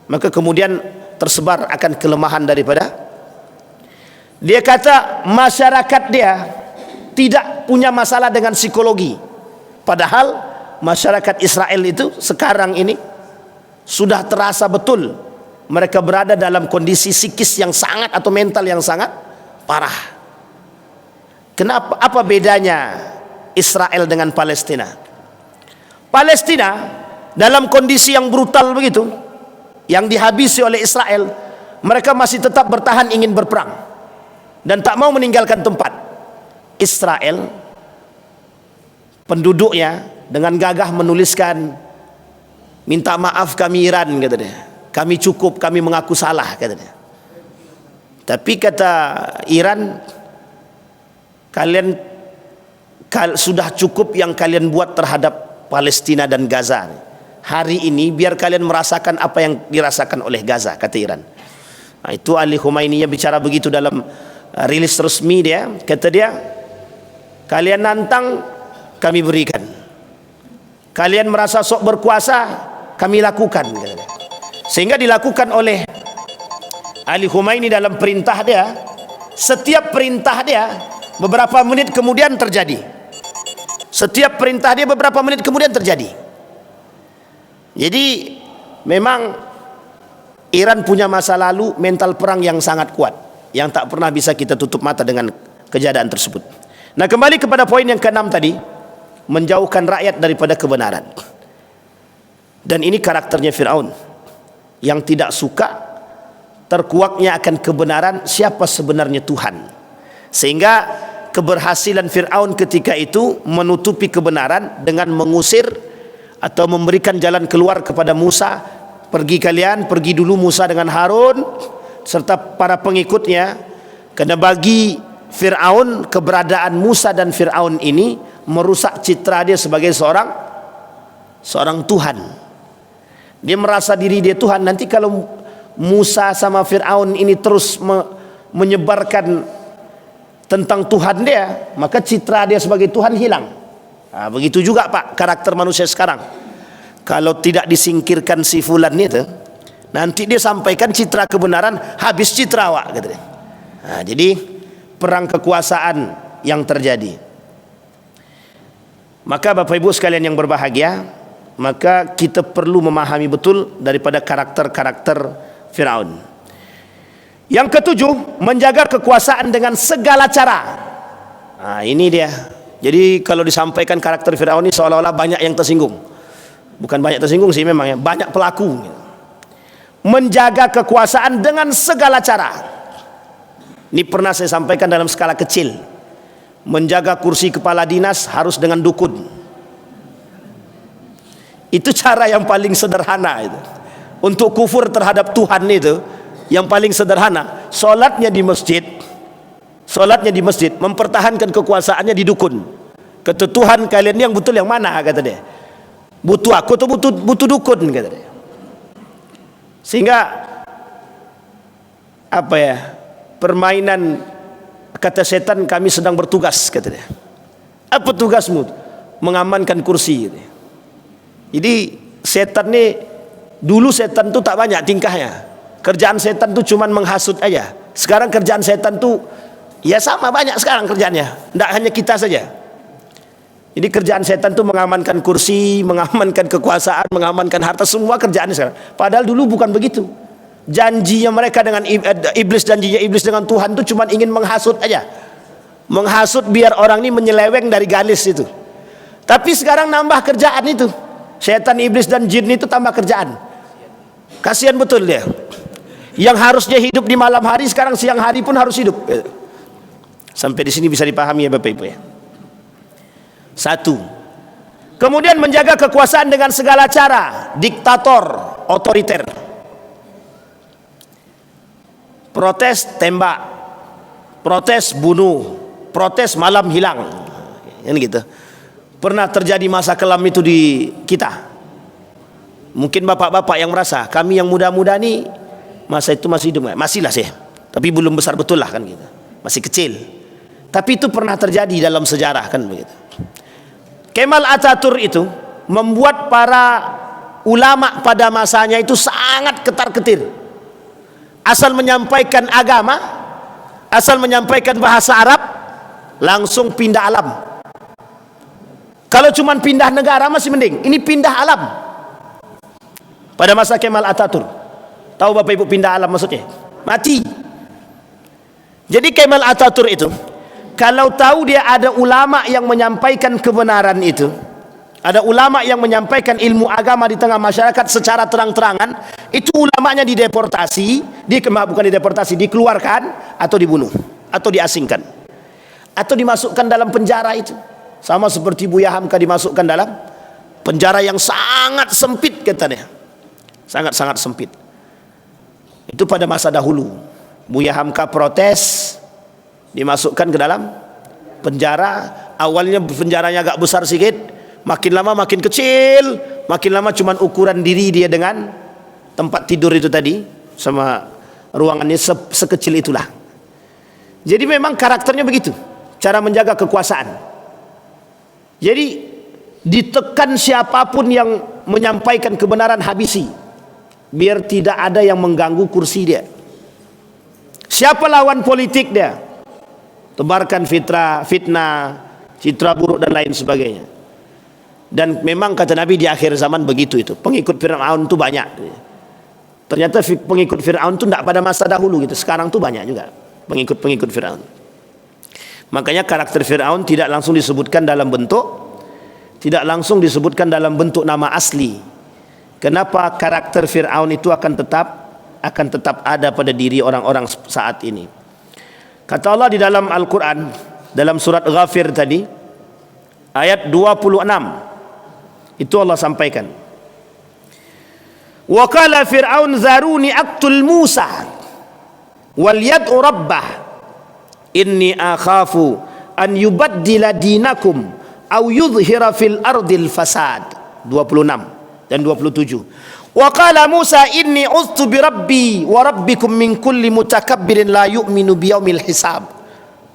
maka kemudian tersebar akan kelemahan daripada. Dia kata masyarakat dia tidak punya masalah dengan psikologi, padahal masyarakat Israel itu sekarang ini sudah terasa betul mereka berada dalam kondisi psikis yang sangat atau mental yang sangat parah. Kenapa? Apa bedanya Israel dengan Palestina? Palestina dalam kondisi yang brutal begitu, yang dihabisi oleh Israel, mereka masih tetap bertahan ingin berperang dan tak mau meninggalkan tempat. Israel, penduduknya dengan gagah menuliskan, minta maaf kami Iran, kata dia, kami cukup, kami mengaku salah, kata dia. Tapi kata Iran, kalian sudah cukup yang kalian buat terhadap Palestina dan Gaza. Hari ini biar kalian merasakan apa yang dirasakan oleh Gaza, kata Iran. Nah, itu Ali Khomeini bicara begitu dalam rilis resmi dia. Kata dia, kalian nantang, kami berikan. Kalian merasa sok berkuasa, kami lakukan. Sehingga dilakukan oleh Ali Khomeini dalam perintah dia. Setiap perintah dia beberapa menit kemudian terjadi. Setiap perintah dia beberapa menit kemudian terjadi. Jadi memang Iran punya masa lalu mental perang yang sangat kuat, yang tak pernah bisa kita tutup mata dengan kejadian tersebut. Nah, kembali kepada poin yang keenam tadi, menjauhkan rakyat daripada kebenaran. Dan ini karakternya Fir'aun, yang tidak suka terkuaknya akan kebenaran siapa sebenarnya Tuhan. Sehingga keberhasilan Fir'aun ketika itu menutupi kebenaran dengan mengusir atau memberikan jalan keluar kepada Musa pergi kalian, pergi dulu Musa dengan Harun serta para pengikutnya, kena bagi Fir'aun keberadaan Musa dan Fir'aun ini merusak citra dia sebagai seorang Tuhan. Dia merasa diri dia Tuhan. Nanti kalau Musa sama Fir'aun ini terus menyebarkan tentang Tuhan dia, maka citra dia sebagai Tuhan hilang. Begitu juga Pak karakter manusia sekarang. Kalau tidak disingkirkan si fulan itu, nanti dia sampaikan citra kebenaran, habis citra awak, kata dia. Jadi perang kekuasaan yang terjadi. Maka Bapak Ibu sekalian yang berbahagia, maka kita perlu memahami betul daripada karakter-karakter Firaun. Yang ketujuh, menjaga kekuasaan dengan segala cara. Ini dia. Jadi kalau disampaikan karakter Firaun ini seolah-olah banyak yang tersinggung. Bukan banyak tersinggung sih memang ya, banyak pelaku. Menjaga kekuasaan dengan segala cara. Ini pernah saya sampaikan dalam skala kecil. Menjaga kursi kepala dinas harus dengan dukun. Itu cara yang paling sederhana itu. Untuk kufur terhadap Tuhan itu yang paling sederhana. Solatnya di masjid, mempertahankan kekuasaannya di dukun. Kata Tuhan, kalian yang betul yang mana, kata dia. Butuh aku atau butuh dukun, kata dia. Sehingga permainan kata setan, kami sedang bertugas, kata dia. Apa tugasmu? Mengamankan kursi. Jadi setan ni, dulu setan tu tak banyak tingkahnya. Kerjaan setan tu cuman menghasut aja. Sekarang kerjaan setan tu ya sama banyak sekarang kerjaannya. Tidak hanya kita saja. Jadi kerjaan setan itu mengamankan kursi, mengamankan kekuasaan, mengamankan harta, semua kerjaannya sekarang. Padahal dulu bukan begitu. Janjinya mereka dengan iblis, janjinya iblis dengan Tuhan itu cuma ingin menghasut aja. Menghasut biar orang ini menyeleweng dari galis itu. Tapi sekarang nambah kerjaan itu. Setan, iblis dan jin itu tambah kerjaan. Kasihan betul dia. Yang harusnya hidup di malam hari, sekarang siang hari pun harus hidup. Sampai di sini bisa dipahami ya Bapak Ibu ya. Satu, kemudian menjaga kekuasaan dengan segala cara. Diktator, otoriter. Protes tembak, protes bunuh, protes malam hilang. Ini gitu. Pernah terjadi masa kelam itu di kita. Mungkin bapak-bapak yang merasa, kami yang muda-muda nih masa itu masih hidup, masih lah sih, tapi belum besar betul lah kan gitu, masih kecil. Tapi itu pernah terjadi dalam sejarah kan begitu. Kemal Atatürk itu membuat para ulama pada masanya itu sangat ketar-ketir. Asal menyampaikan agama, asal menyampaikan bahasa Arab, langsung pindah alam. Kalau cuma pindah negara masih mending, ini pindah alam. Pada masa Kemal Atatürk, tahu Bapak Ibu pindah alam maksudnya? Mati. Jadi Kemal Atatürk itu, kalau tahu dia ada ulama yang menyampaikan kebenaran itu, ada ulama yang menyampaikan ilmu agama di tengah masyarakat secara terang-terangan, itu ulamanya dideportasi, bukan dideportasi, dikeluarkan atau dibunuh, atau diasingkan, atau dimasukkan dalam penjara itu. Sama seperti Buya Hamka dimasukkan dalam penjara yang sangat sempit katanya. Sangat-sangat sempit. Itu pada masa dahulu. Buya Hamka protes, dimasukkan ke dalam penjara. Awalnya penjaranya agak besar sedikit, makin lama makin kecil, makin lama cuman ukuran diri dia dengan tempat tidur itu tadi, sama ruangannya sekecil itulah. Jadi memang karakternya begitu, cara menjaga kekuasaan. Jadi ditekan siapapun yang menyampaikan kebenaran habisi, biar tidak ada yang mengganggu kursi dia. Siapa lawan politik dia, tebarkan fitnah, citra buruk dan lain sebagainya. Dan memang kata Nabi di akhir zaman begitu itu. Pengikut Fir'aun itu banyak. Ternyata pengikut Fir'aun itu tidak pada masa dahulu gitu. Sekarang itu banyak juga pengikut Fir'aun. Makanya karakter Fir'aun tidak langsung disebutkan dalam bentuk, tidak langsung disebutkan dalam bentuk nama asli. Kenapa karakter Fir'aun itu akan tetap ada pada diri orang-orang saat ini. Kata Allah di dalam Al-Quran, dalam surat Ghafir tadi, ayat 26, itu Allah sampaikan, Wa qala Fir'aun zaruni aqtul Musa wal yad'u rabbah inni akhafu an yubaddila dinakum aw yudhhira fil ardil fasad. 26 dan 27. Wa qala Musa inni uztu bi rabbi wa rabbikum min kulli mutakabbirin la yu'minu biyaumil hisab.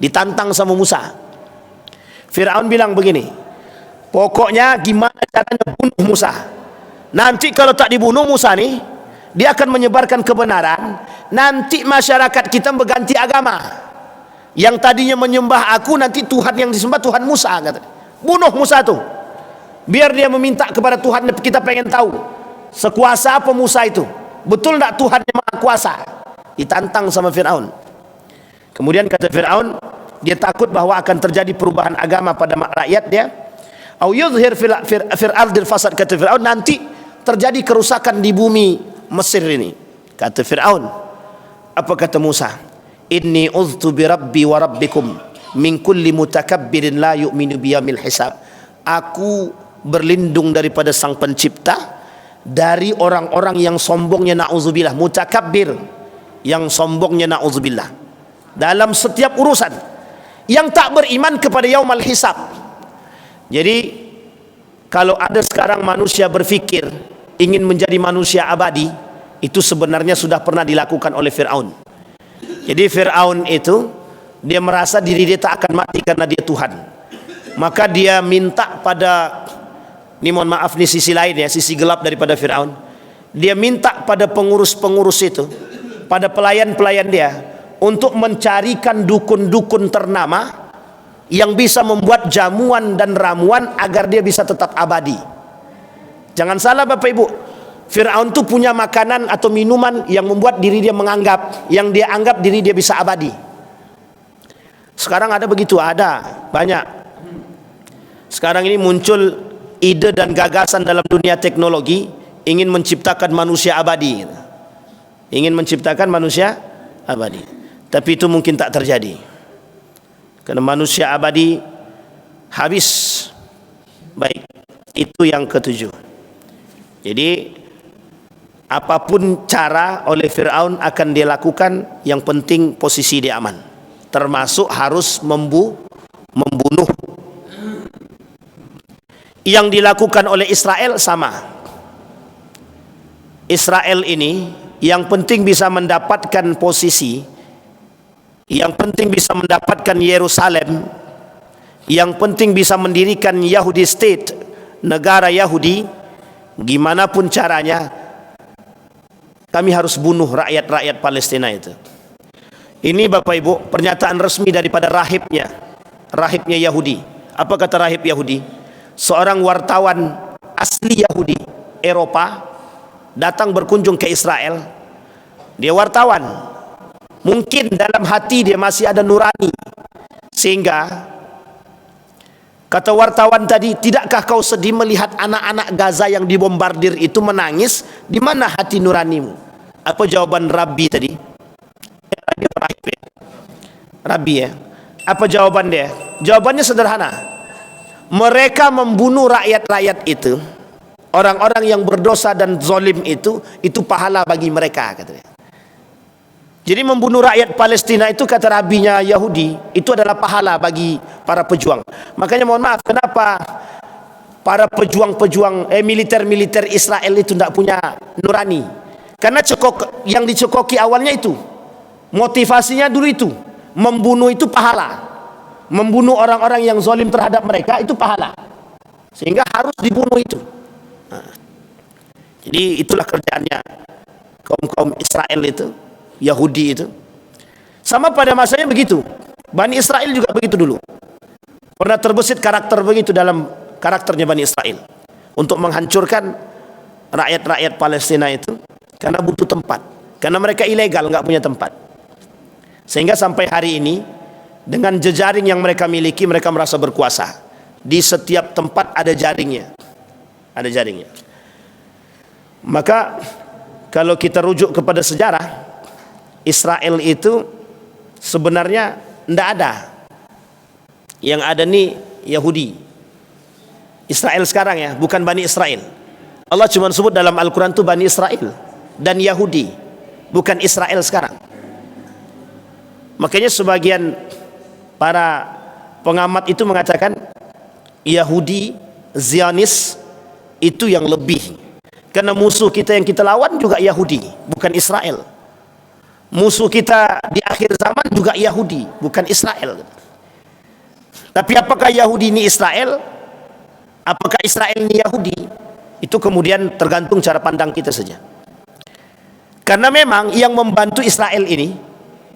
Ditantang sama Musa. Fir'aun bilang begini, pokoknya gimana caranya bunuh Musa. Nanti kalau tak dibunuh Musa nih, dia akan menyebarkan kebenaran. Nanti masyarakat kita berganti agama. Yang tadinya menyembah aku, nanti Tuhan yang disembah Tuhan Musa, kata. Bunuh Musa tuh. Biar dia meminta kepada Tuhan. Kita pengen tahu sekuasa apa Musa itu, betul tak Tuhan yang maha kuasa. Ditantang sama Fir'aun. Kemudian kata Fir'aun, dia takut bahwa akan terjadi perubahan agama pada rakyat dia. Au yuzhir fil ardil fasad, kata Fir'aun, nanti terjadi kerusakan di bumi Mesir ini. Kata Fir'aun, apa kata Musa? Inni uztu bi rabbi wa rabbikum min kulli mutakabbirin la yu'minu biyaumil hisab. Aku berlindung daripada Sang Pencipta dari orang-orang yang sombongnya, na'udzubillah, mutakabbir, yang sombongnya, na'udzubillah, dalam setiap urusan, yang tak beriman kepada yaumul hisab. Jadi kalau ada sekarang manusia berfikir ingin menjadi manusia abadi, itu sebenarnya sudah pernah dilakukan oleh Fir'aun. Jadi Fir'aun itu, dia merasa diri dia tak akan mati karena dia Tuhan. Maka dia minta pada, ini mohon maaf nih sisi lain ya, sisi gelap daripada Fir'aun. Dia minta pada pengurus-pengurus itu, pada pelayan-pelayan dia, untuk mencarikan dukun-dukun ternama yang bisa membuat jamuan dan ramuan agar dia bisa tetap abadi. Jangan salah Bapak Ibu, Fir'aun itu punya makanan atau minuman yang membuat diri dia menganggap, yang dia anggap diri dia bisa abadi. Sekarang ada begitu, ada banyak. Sekarang ini muncul ide dan gagasan dalam dunia teknologi, ingin menciptakan manusia abadi. Ingin menciptakan manusia abadi. Tapi itu mungkin tak terjadi. Karena manusia abadi habis. Baik, itu yang ketujuh. Jadi apapun cara oleh Fir'aun akan dia lakukan, yang penting posisi dia aman. Termasuk harus membunuh. Yang dilakukan oleh Israel sama. Israel ini yang penting bisa mendapatkan posisi, yang penting bisa mendapatkan Yerusalem, yang penting bisa mendirikan Yahudi State, negara Yahudi. Gimana pun caranya, kami harus bunuh rakyat-rakyat Palestina itu. Ini Bapak Ibu pernyataan resmi daripada rahibnya Yahudi. Apa kata rahib Yahudi? Seorang wartawan asli Yahudi Eropa datang berkunjung ke Israel. Dia wartawan, mungkin dalam hati dia masih ada nurani, sehingga kata wartawan tadi, tidakkah kau sedih melihat anak-anak Gaza yang dibombardir itu menangis? Di mana hati nuranimu? Apa jawaban Rabbi tadi? Rabbi ya. Apa jawaban dia? Jawabannya sederhana. Mereka membunuh rakyat-rakyat itu, orang-orang yang berdosa dan zalim itu pahala bagi mereka, katanya. Jadi membunuh rakyat Palestina itu, kata rabinya Yahudi, itu adalah pahala bagi para pejuang. Makanya mohon maaf, kenapa para pejuang-pejuang militer-militer Israel itu tidak punya nurani? Karena yang dicekoki awalnya itu, motivasinya dulu itu, membunuh itu pahala. Membunuh orang-orang yang zalim terhadap mereka itu pahala, sehingga harus dibunuh itu. Nah, jadi itulah kerjaannya kaum Israel itu, Yahudi itu. Sama pada masanya begitu. Bani Israel juga begitu dulu. Pernah terbesit karakter begitu dalam karakternya Bani Israel, untuk menghancurkan rakyat-rakyat Palestina itu, karena butuh tempat, karena mereka ilegal, nggak punya tempat. Sehingga sampai hari ini, dengan jejaring yang mereka miliki, mereka merasa berkuasa. Di setiap tempat ada jaringnya. Ada jaringnya. Maka kalau kita rujuk kepada sejarah, Israel itu sebenarnya tidak ada. Yang ada nih Yahudi. Israel sekarang ya, bukan Bani Israel. Allah cuma sebut dalam Al-Quran itu Bani Israel dan Yahudi, bukan Israel sekarang. Makanya sebagian para pengamat itu mengatakan Yahudi, Zionis itu yang lebih, karena musuh kita yang kita lawan juga Yahudi, bukan Israel. Musuh kita di akhir zaman juga Yahudi, bukan Israel. Tapi apakah Yahudi ini Israel? Apakah Israel ini Yahudi? Itu kemudian tergantung cara pandang kita saja. Karena memang yang membantu Israel ini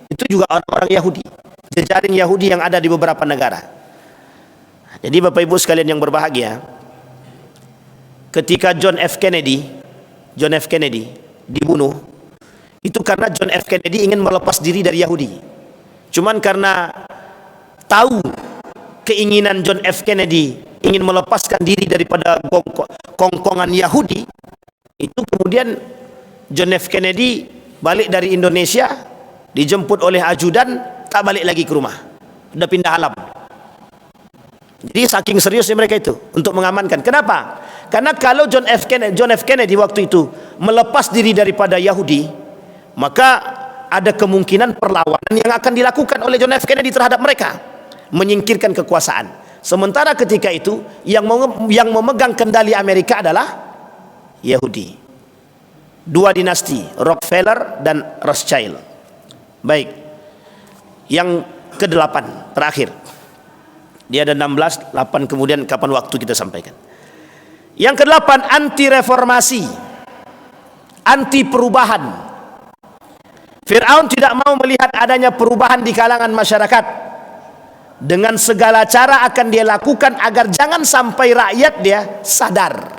itu juga orang-orang Yahudi, jejaring Yahudi yang ada di beberapa negara. Jadi Bapak Ibu sekalian yang berbahagia, ketika John F. Kennedy dibunuh, itu karena John F. Kennedy ingin melepas diri dari Yahudi. Cuman karena tahu keinginan John F. Kennedy ingin melepaskan diri daripada kongkongan Yahudi, itu kemudian John F. Kennedy balik dari Indonesia, dijemput oleh ajudan, tak balik lagi ke rumah, udah pindah alam. Jadi saking seriusnya mereka itu untuk mengamankan. Kenapa? Karena kalau John F. Kennedy waktu itu melepas diri daripada Yahudi, maka ada kemungkinan perlawanan yang akan dilakukan oleh John F. Kennedy terhadap mereka, menyingkirkan kekuasaan. Sementara ketika itu yang memegang kendali Amerika adalah Yahudi, dua dinasti, Rockefeller dan Rothschild. Baik, yang ke-8 terakhir, dia ada 16, 8 kemudian kapan waktu kita sampaikan. Yang ke-8, anti reformasi, anti perubahan. Fir'aun tidak mau melihat adanya perubahan di kalangan masyarakat. Dengan segala cara akan dia lakukan agar jangan sampai rakyat dia sadar.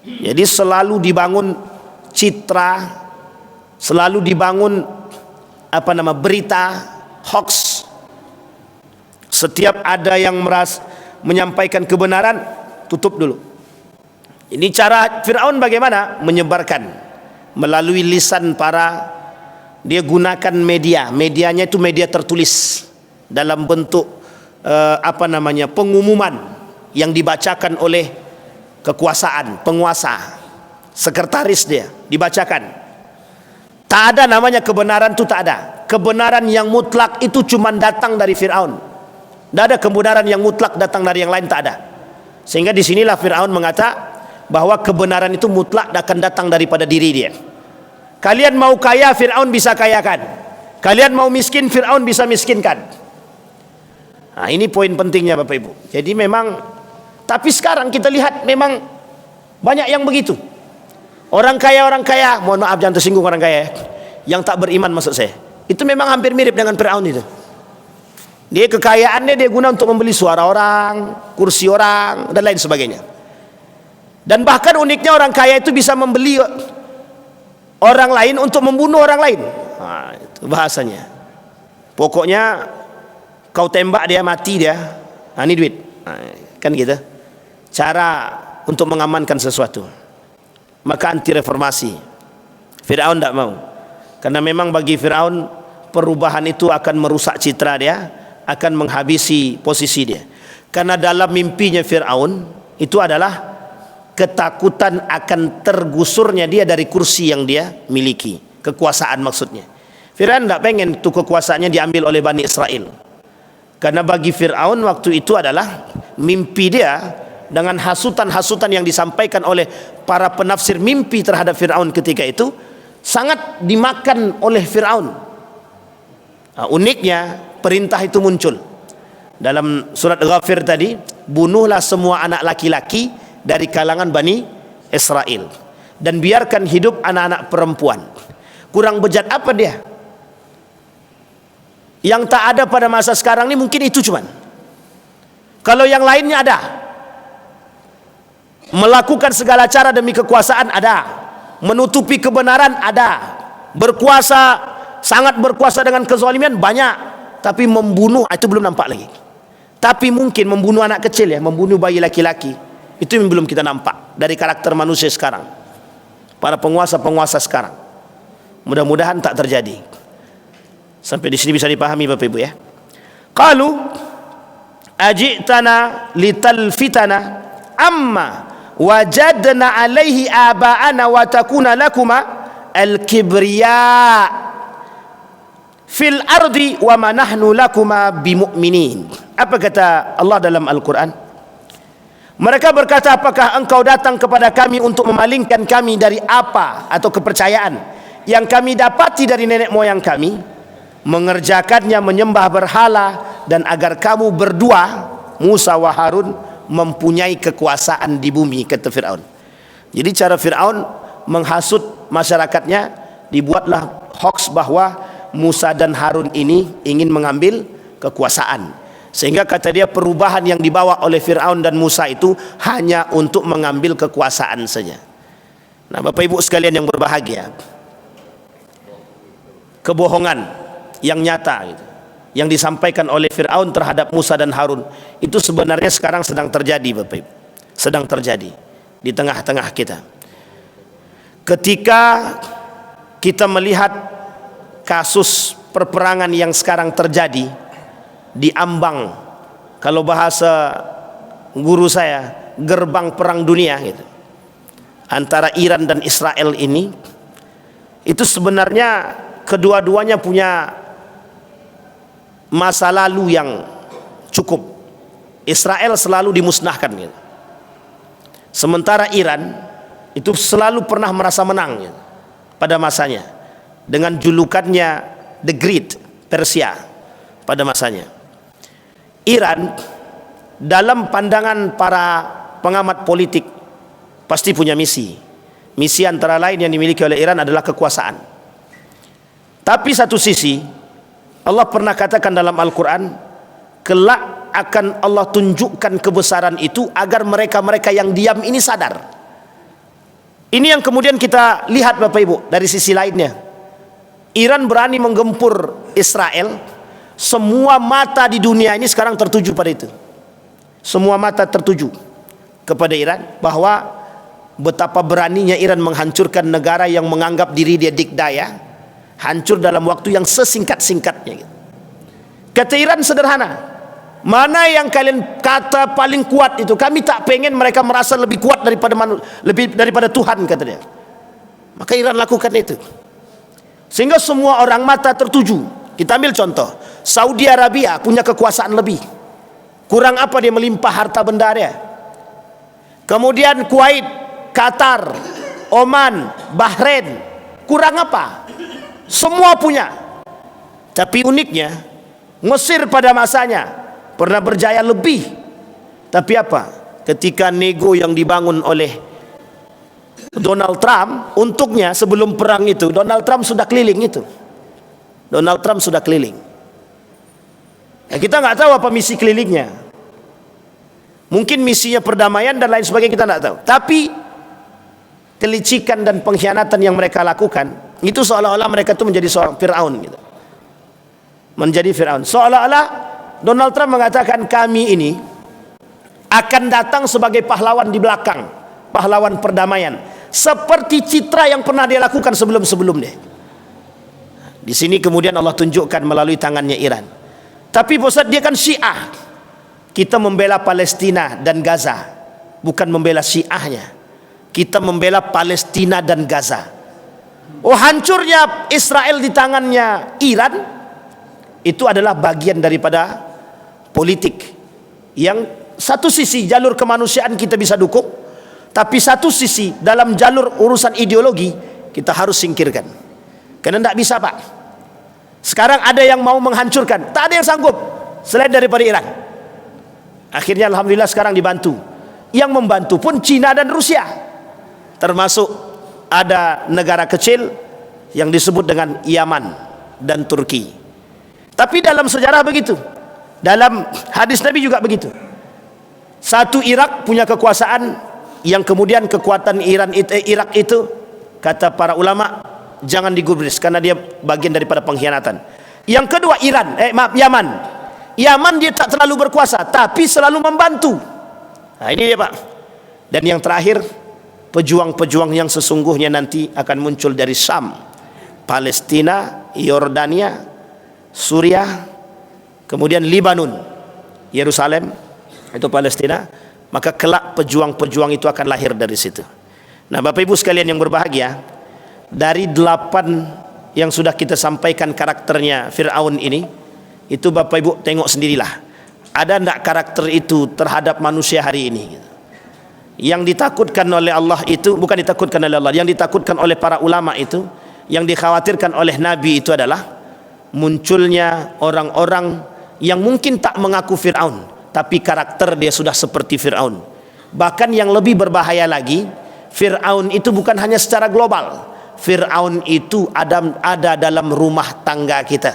Jadi selalu dibangun citra, selalu dibangun berita hoax. Setiap ada yang menyampaikan kebenaran, tutup dulu. Ini cara Fir'aun bagaimana? Menyebarkan melalui lisan dia gunakan medianya itu media tertulis dalam bentuk pengumuman yang dibacakan oleh kekuasaan, penguasa, sekretaris dia dibacakan. Tak ada namanya kebenaran, itu tak ada. Kebenaran yang mutlak itu cuma datang dari Fir'aun. Tidak ada kebenaran yang mutlak datang dari yang lain, tak ada. Sehingga disinilah Fir'aun mengata bahwa kebenaran itu mutlak akan datang daripada diri dia. Kalian mau kaya, Fir'aun bisa kayakan. Kalian mau miskin, Fir'aun bisa miskinkan. Nah, ini poin pentingnya Bapak Ibu. Jadi memang, tapi sekarang kita lihat memang banyak yang begitu. Orang kaya, mohon maaf jangan tersinggung orang kaya, yang tak beriman maksud saya. Itu memang hampir mirip dengan Fir'aun itu. Dia kekayaannya dia guna untuk membeli suara orang, kursi orang, dan lain sebagainya. Dan bahkan uniknya orang kaya itu bisa membeli orang lain untuk membunuh orang lain. Nah, itu bahasanya. Pokoknya kau tembak dia, mati dia, nah ini duit. Nah, kan gitu cara untuk mengamankan sesuatu. Maka anti reformasi. Fir'aun tidak mau, karena memang bagi Fir'aun perubahan itu akan merusak citra dia, akan menghabisi posisi dia. Karena dalam mimpinya Fir'aun itu adalah ketakutan akan tergusurnya dia dari kursi yang dia miliki, kekuasaan maksudnya. Fir'aun tidak pengen itu kekuasaannya diambil oleh Bani Israel. Karena bagi Fir'aun waktu itu adalah mimpi dia, dengan hasutan-hasutan yang disampaikan oleh para penafsir mimpi terhadap Fir'aun ketika itu, sangat dimakan oleh Fir'aun. Nah, uniknya perintah itu muncul dalam surat Ghafir tadi, bunuhlah semua anak laki-laki dari kalangan Bani Israel dan biarkan hidup anak-anak perempuan. Kurang bejat apa dia? Yang tak ada pada masa sekarang ini mungkin itu cuman. Kalau yang lainnya ada. Melakukan segala cara demi kekuasaan ada. Menutupi kebenaran ada. Berkuasa, sangat berkuasa dengan kezaliman banyak. Tapi membunuh itu belum nampak lagi. Tapi mungkin membunuh anak kecil ya, membunuh bayi laki-laki, itu yang belum kita nampak dari karakter manusia sekarang. Para penguasa-penguasa sekarang. Mudah-mudahan tak terjadi. Sampai di sini bisa dipahami Bapak Ibu ya. Qalu ajitana litalfitana amma wajadna alaihi aba'ana wa takuna lakuma al-kibriya fil ardi wa ma nahnu lakuma bimu'minin. Apa kata Allah dalam Al-Quran? Mereka berkata, apakah engkau datang kepada kami untuk memalingkan kami dari apa atau kepercayaan yang kami dapati dari nenek moyang kami, mengerjakannya menyembah berhala, dan agar kamu berdua, Musa wa Harun, mempunyai kekuasaan di bumi, kata Fir'aun. Jadi cara Fir'aun menghasut masyarakatnya, dibuatlah hoax bahwa Musa dan Harun ini ingin mengambil kekuasaan. Sehingga kata dia, perubahan yang dibawa oleh Fir'aun dan Musa itu hanya untuk mengambil kekuasaan saja. Nah, Bapak Ibu sekalian yang berbahagia, kebohongan yang nyata gitu, yang disampaikan oleh Fir'aun terhadap Musa dan Harun, itu sebenarnya sekarang sedang terjadi, Bapak Ibu. Sedang terjadi di tengah-tengah kita. Ketika kita melihat kasus perperangan yang sekarang terjadi di ambang, kalau bahasa guru saya, gerbang perang dunia gitu, antara Iran dan Israel ini, itu sebenarnya kedua-duanya punya masa lalu yang cukup. Israel selalu dimusnahkan gitu. Sementara Iran itu selalu pernah merasa menang gitu, pada masanya, dengan julukannya The Great Persia pada masanya. Iran dalam pandangan para pengamat politik pasti punya misi. Misi antara lain yang dimiliki oleh Iran adalah kekuasaan. Tapi satu sisi, Allah pernah katakan dalam Al-Quran, kelak akan Allah tunjukkan kebesaran itu agar mereka-mereka yang diam ini sadar. Ini yang kemudian kita lihat, Bapak Ibu, dari sisi lainnya. Iran berani menggempur Israel. Semua mata di dunia ini sekarang tertuju pada itu. Semua mata tertuju kepada Iran, bahwa betapa beraninya Iran menghancurkan negara yang menganggap diri dia dikdaya, hancur dalam waktu yang sesingkat-singkatnya. Kata Iran sederhana, mana yang kalian kata paling kuat itu, kami tak pengen mereka merasa lebih kuat daripada Tuhan, kata dia. Maka Iran lakukan itu, sehingga semua orang mata tertuju. Kita ambil contoh, Saudi Arabia punya kekuasaan lebih, kurang apa dia melimpah harta benda dia. Kemudian Kuwait, Qatar, Oman, Bahrain, kurang apa? Semua punya. Tapi uniknya, Mesir pada masanya pernah berjaya lebih. Tapi apa? Ketika nego yang dibangun oleh Donald Trump untuknya sebelum perang itu, Donald Trump sudah keliling itu. Donald Trump sudah keliling. Nah, kita nggak tahu apa misi kelilingnya. Mungkin misinya perdamaian dan lain sebagainya, kita nggak tahu. Tapi kelicikan dan pengkhianatan yang mereka lakukan itu seolah-olah mereka itu menjadi seorang Fir'aun gitu. Menjadi Fir'aun. Seolah-olah Donald Trump mengatakan, kami ini akan datang sebagai pahlawan di belakang, pahlawan perdamaian, seperti citra yang pernah dia lakukan sebelum-sebelumnya. Di sini kemudian Allah tunjukkan melalui tangannya Iran. Tapi Ustaz, dia kan Syiah. Kita membela Palestina dan Gaza, bukan membela Syiahnya. Kita membela Palestina dan Gaza. Oh, hancurnya Israel di tangannya Iran itu adalah bagian daripada politik yang satu sisi jalur kemanusiaan kita bisa dukung, tapi satu sisi dalam jalur urusan ideologi kita harus singkirkan. Karena tidak bisa, Pak. Sekarang ada yang mau menghancurkan, tak ada yang sanggup selain daripada Iran. Akhirnya alhamdulillah sekarang dibantu. Yang membantu pun Cina dan Rusia. Termasuk ada negara kecil yang disebut dengan Yaman dan Turki. Tapi dalam sejarah begitu. Dalam hadis Nabi juga begitu. Satu Irak punya kekuasaan yang kemudian kekuatan Irak itu, kata para ulama, jangan digubris karena dia bagian daripada pengkhianatan. Yang kedua Yaman. Yaman dia tak terlalu berkuasa tapi selalu membantu. Nah, ini dia, Pak. Dan yang terakhir, pejuang-pejuang yang sesungguhnya nanti akan muncul dari Syam, Palestina, Yordania, Suriah, kemudian Libanon, Yerusalem itu Palestina, maka kelak pejuang-pejuang itu akan lahir dari situ. Nah, Bapak Ibu sekalian yang berbahagia, dari 8 yang sudah kita sampaikan karakternya Fir'aun ini, itu Bapak Ibu tengok sendirilah, ada enggak karakter itu terhadap manusia hari ini? Yang ditakutkan oleh Allah itu, bukan ditakutkan oleh Allah, yang ditakutkan oleh para ulama itu, yang dikhawatirkan oleh Nabi itu adalah munculnya orang-orang yang mungkin tak mengaku Fir'aun, tapi karakter dia sudah seperti Fir'aun. Bahkan yang lebih berbahaya lagi, Fir'aun itu bukan hanya secara global, Fir'aun itu ada dalam rumah tangga kita.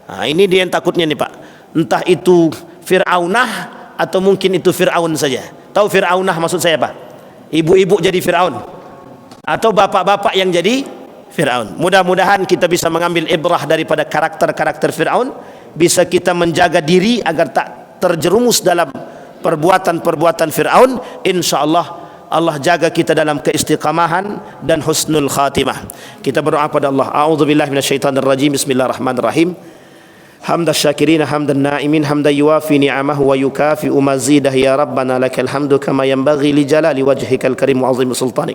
Nah, ini dia yang takutnya nih Pak. Entah itu Fir'aunah atau mungkin itu Fir'aun saja. Tahu Fir'aunah maksud saya Pak? Ibu-ibu jadi Fir'aun atau bapak-bapak yang jadi Fir'aun. Mudah-mudahan kita bisa mengambil ibrah daripada karakter-karakter Fir'aun, bisa kita menjaga diri agar tak terjerumus dalam perbuatan-perbuatan Fir'aun. InsyaAllah Allah jaga kita dalam keistiqamahan dan husnul khatimah. Kita berdoa pada Allah. A'udzubillahi minasyaitonirrajim. Bismillahirrahmanirrahim. Hamdan syakirina hamdan na'imin hamdan yuwafi ni'amahu wa yukafi'u mazidah ya Rabbana lakal hamdu kama yanbaghi li jalali wajhikal karim wa 'azimi sultanik.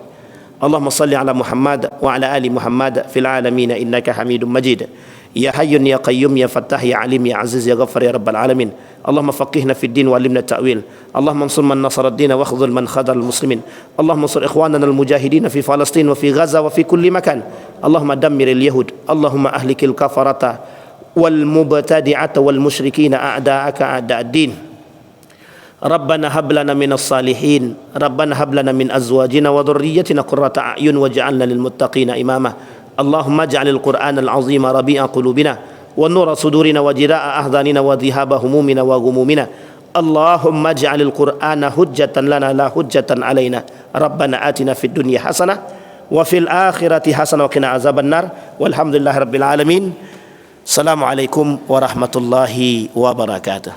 Allahumma salli ala Muhammad wa ala ali Muhammad fil alamin innaka Hamidum Majid. Ya Hayyun ya Qayyum ya Fattah ya Alim ya Aziz ya Ghaffar ya Rabbal alamin. Allahumma faqihna fid din wa 'allimna ta'wil. Allahumma ansur man nasara ad-din wa khudhul man khadhal muslimin. Allahumma ansur ikhwanana al-mujahidin fi Palestin wa fi Gaza wa fi kulli makan. Allahumma dammiril yahud. Allahumma ahlikil kafarata wal mubtadi'ata wal musyrikin a'da'aka a'da'ad din. Rabbana hab lana minas salihin, Rabbana hab lana min azwajina wa dhurriyyatina qurrata a'yun waj'alna lil muttaqina imama. Allahumma ij'alil Qur'anal 'azima rabi'a qulubina wa nura sudurina wa jilaa'a ahdanina wa dhihaba humumina wa ghumumina. Allahumma ij'alil Qur'ana hujjatan lana la hujjatan 'alaina. Rabbana atina fid dunya hasanah wa fil akhirati hasanah wa qina azabannar. Walhamdulillahirabbil alamin. Assalamualaikum warahmatullahi wabarakatuh.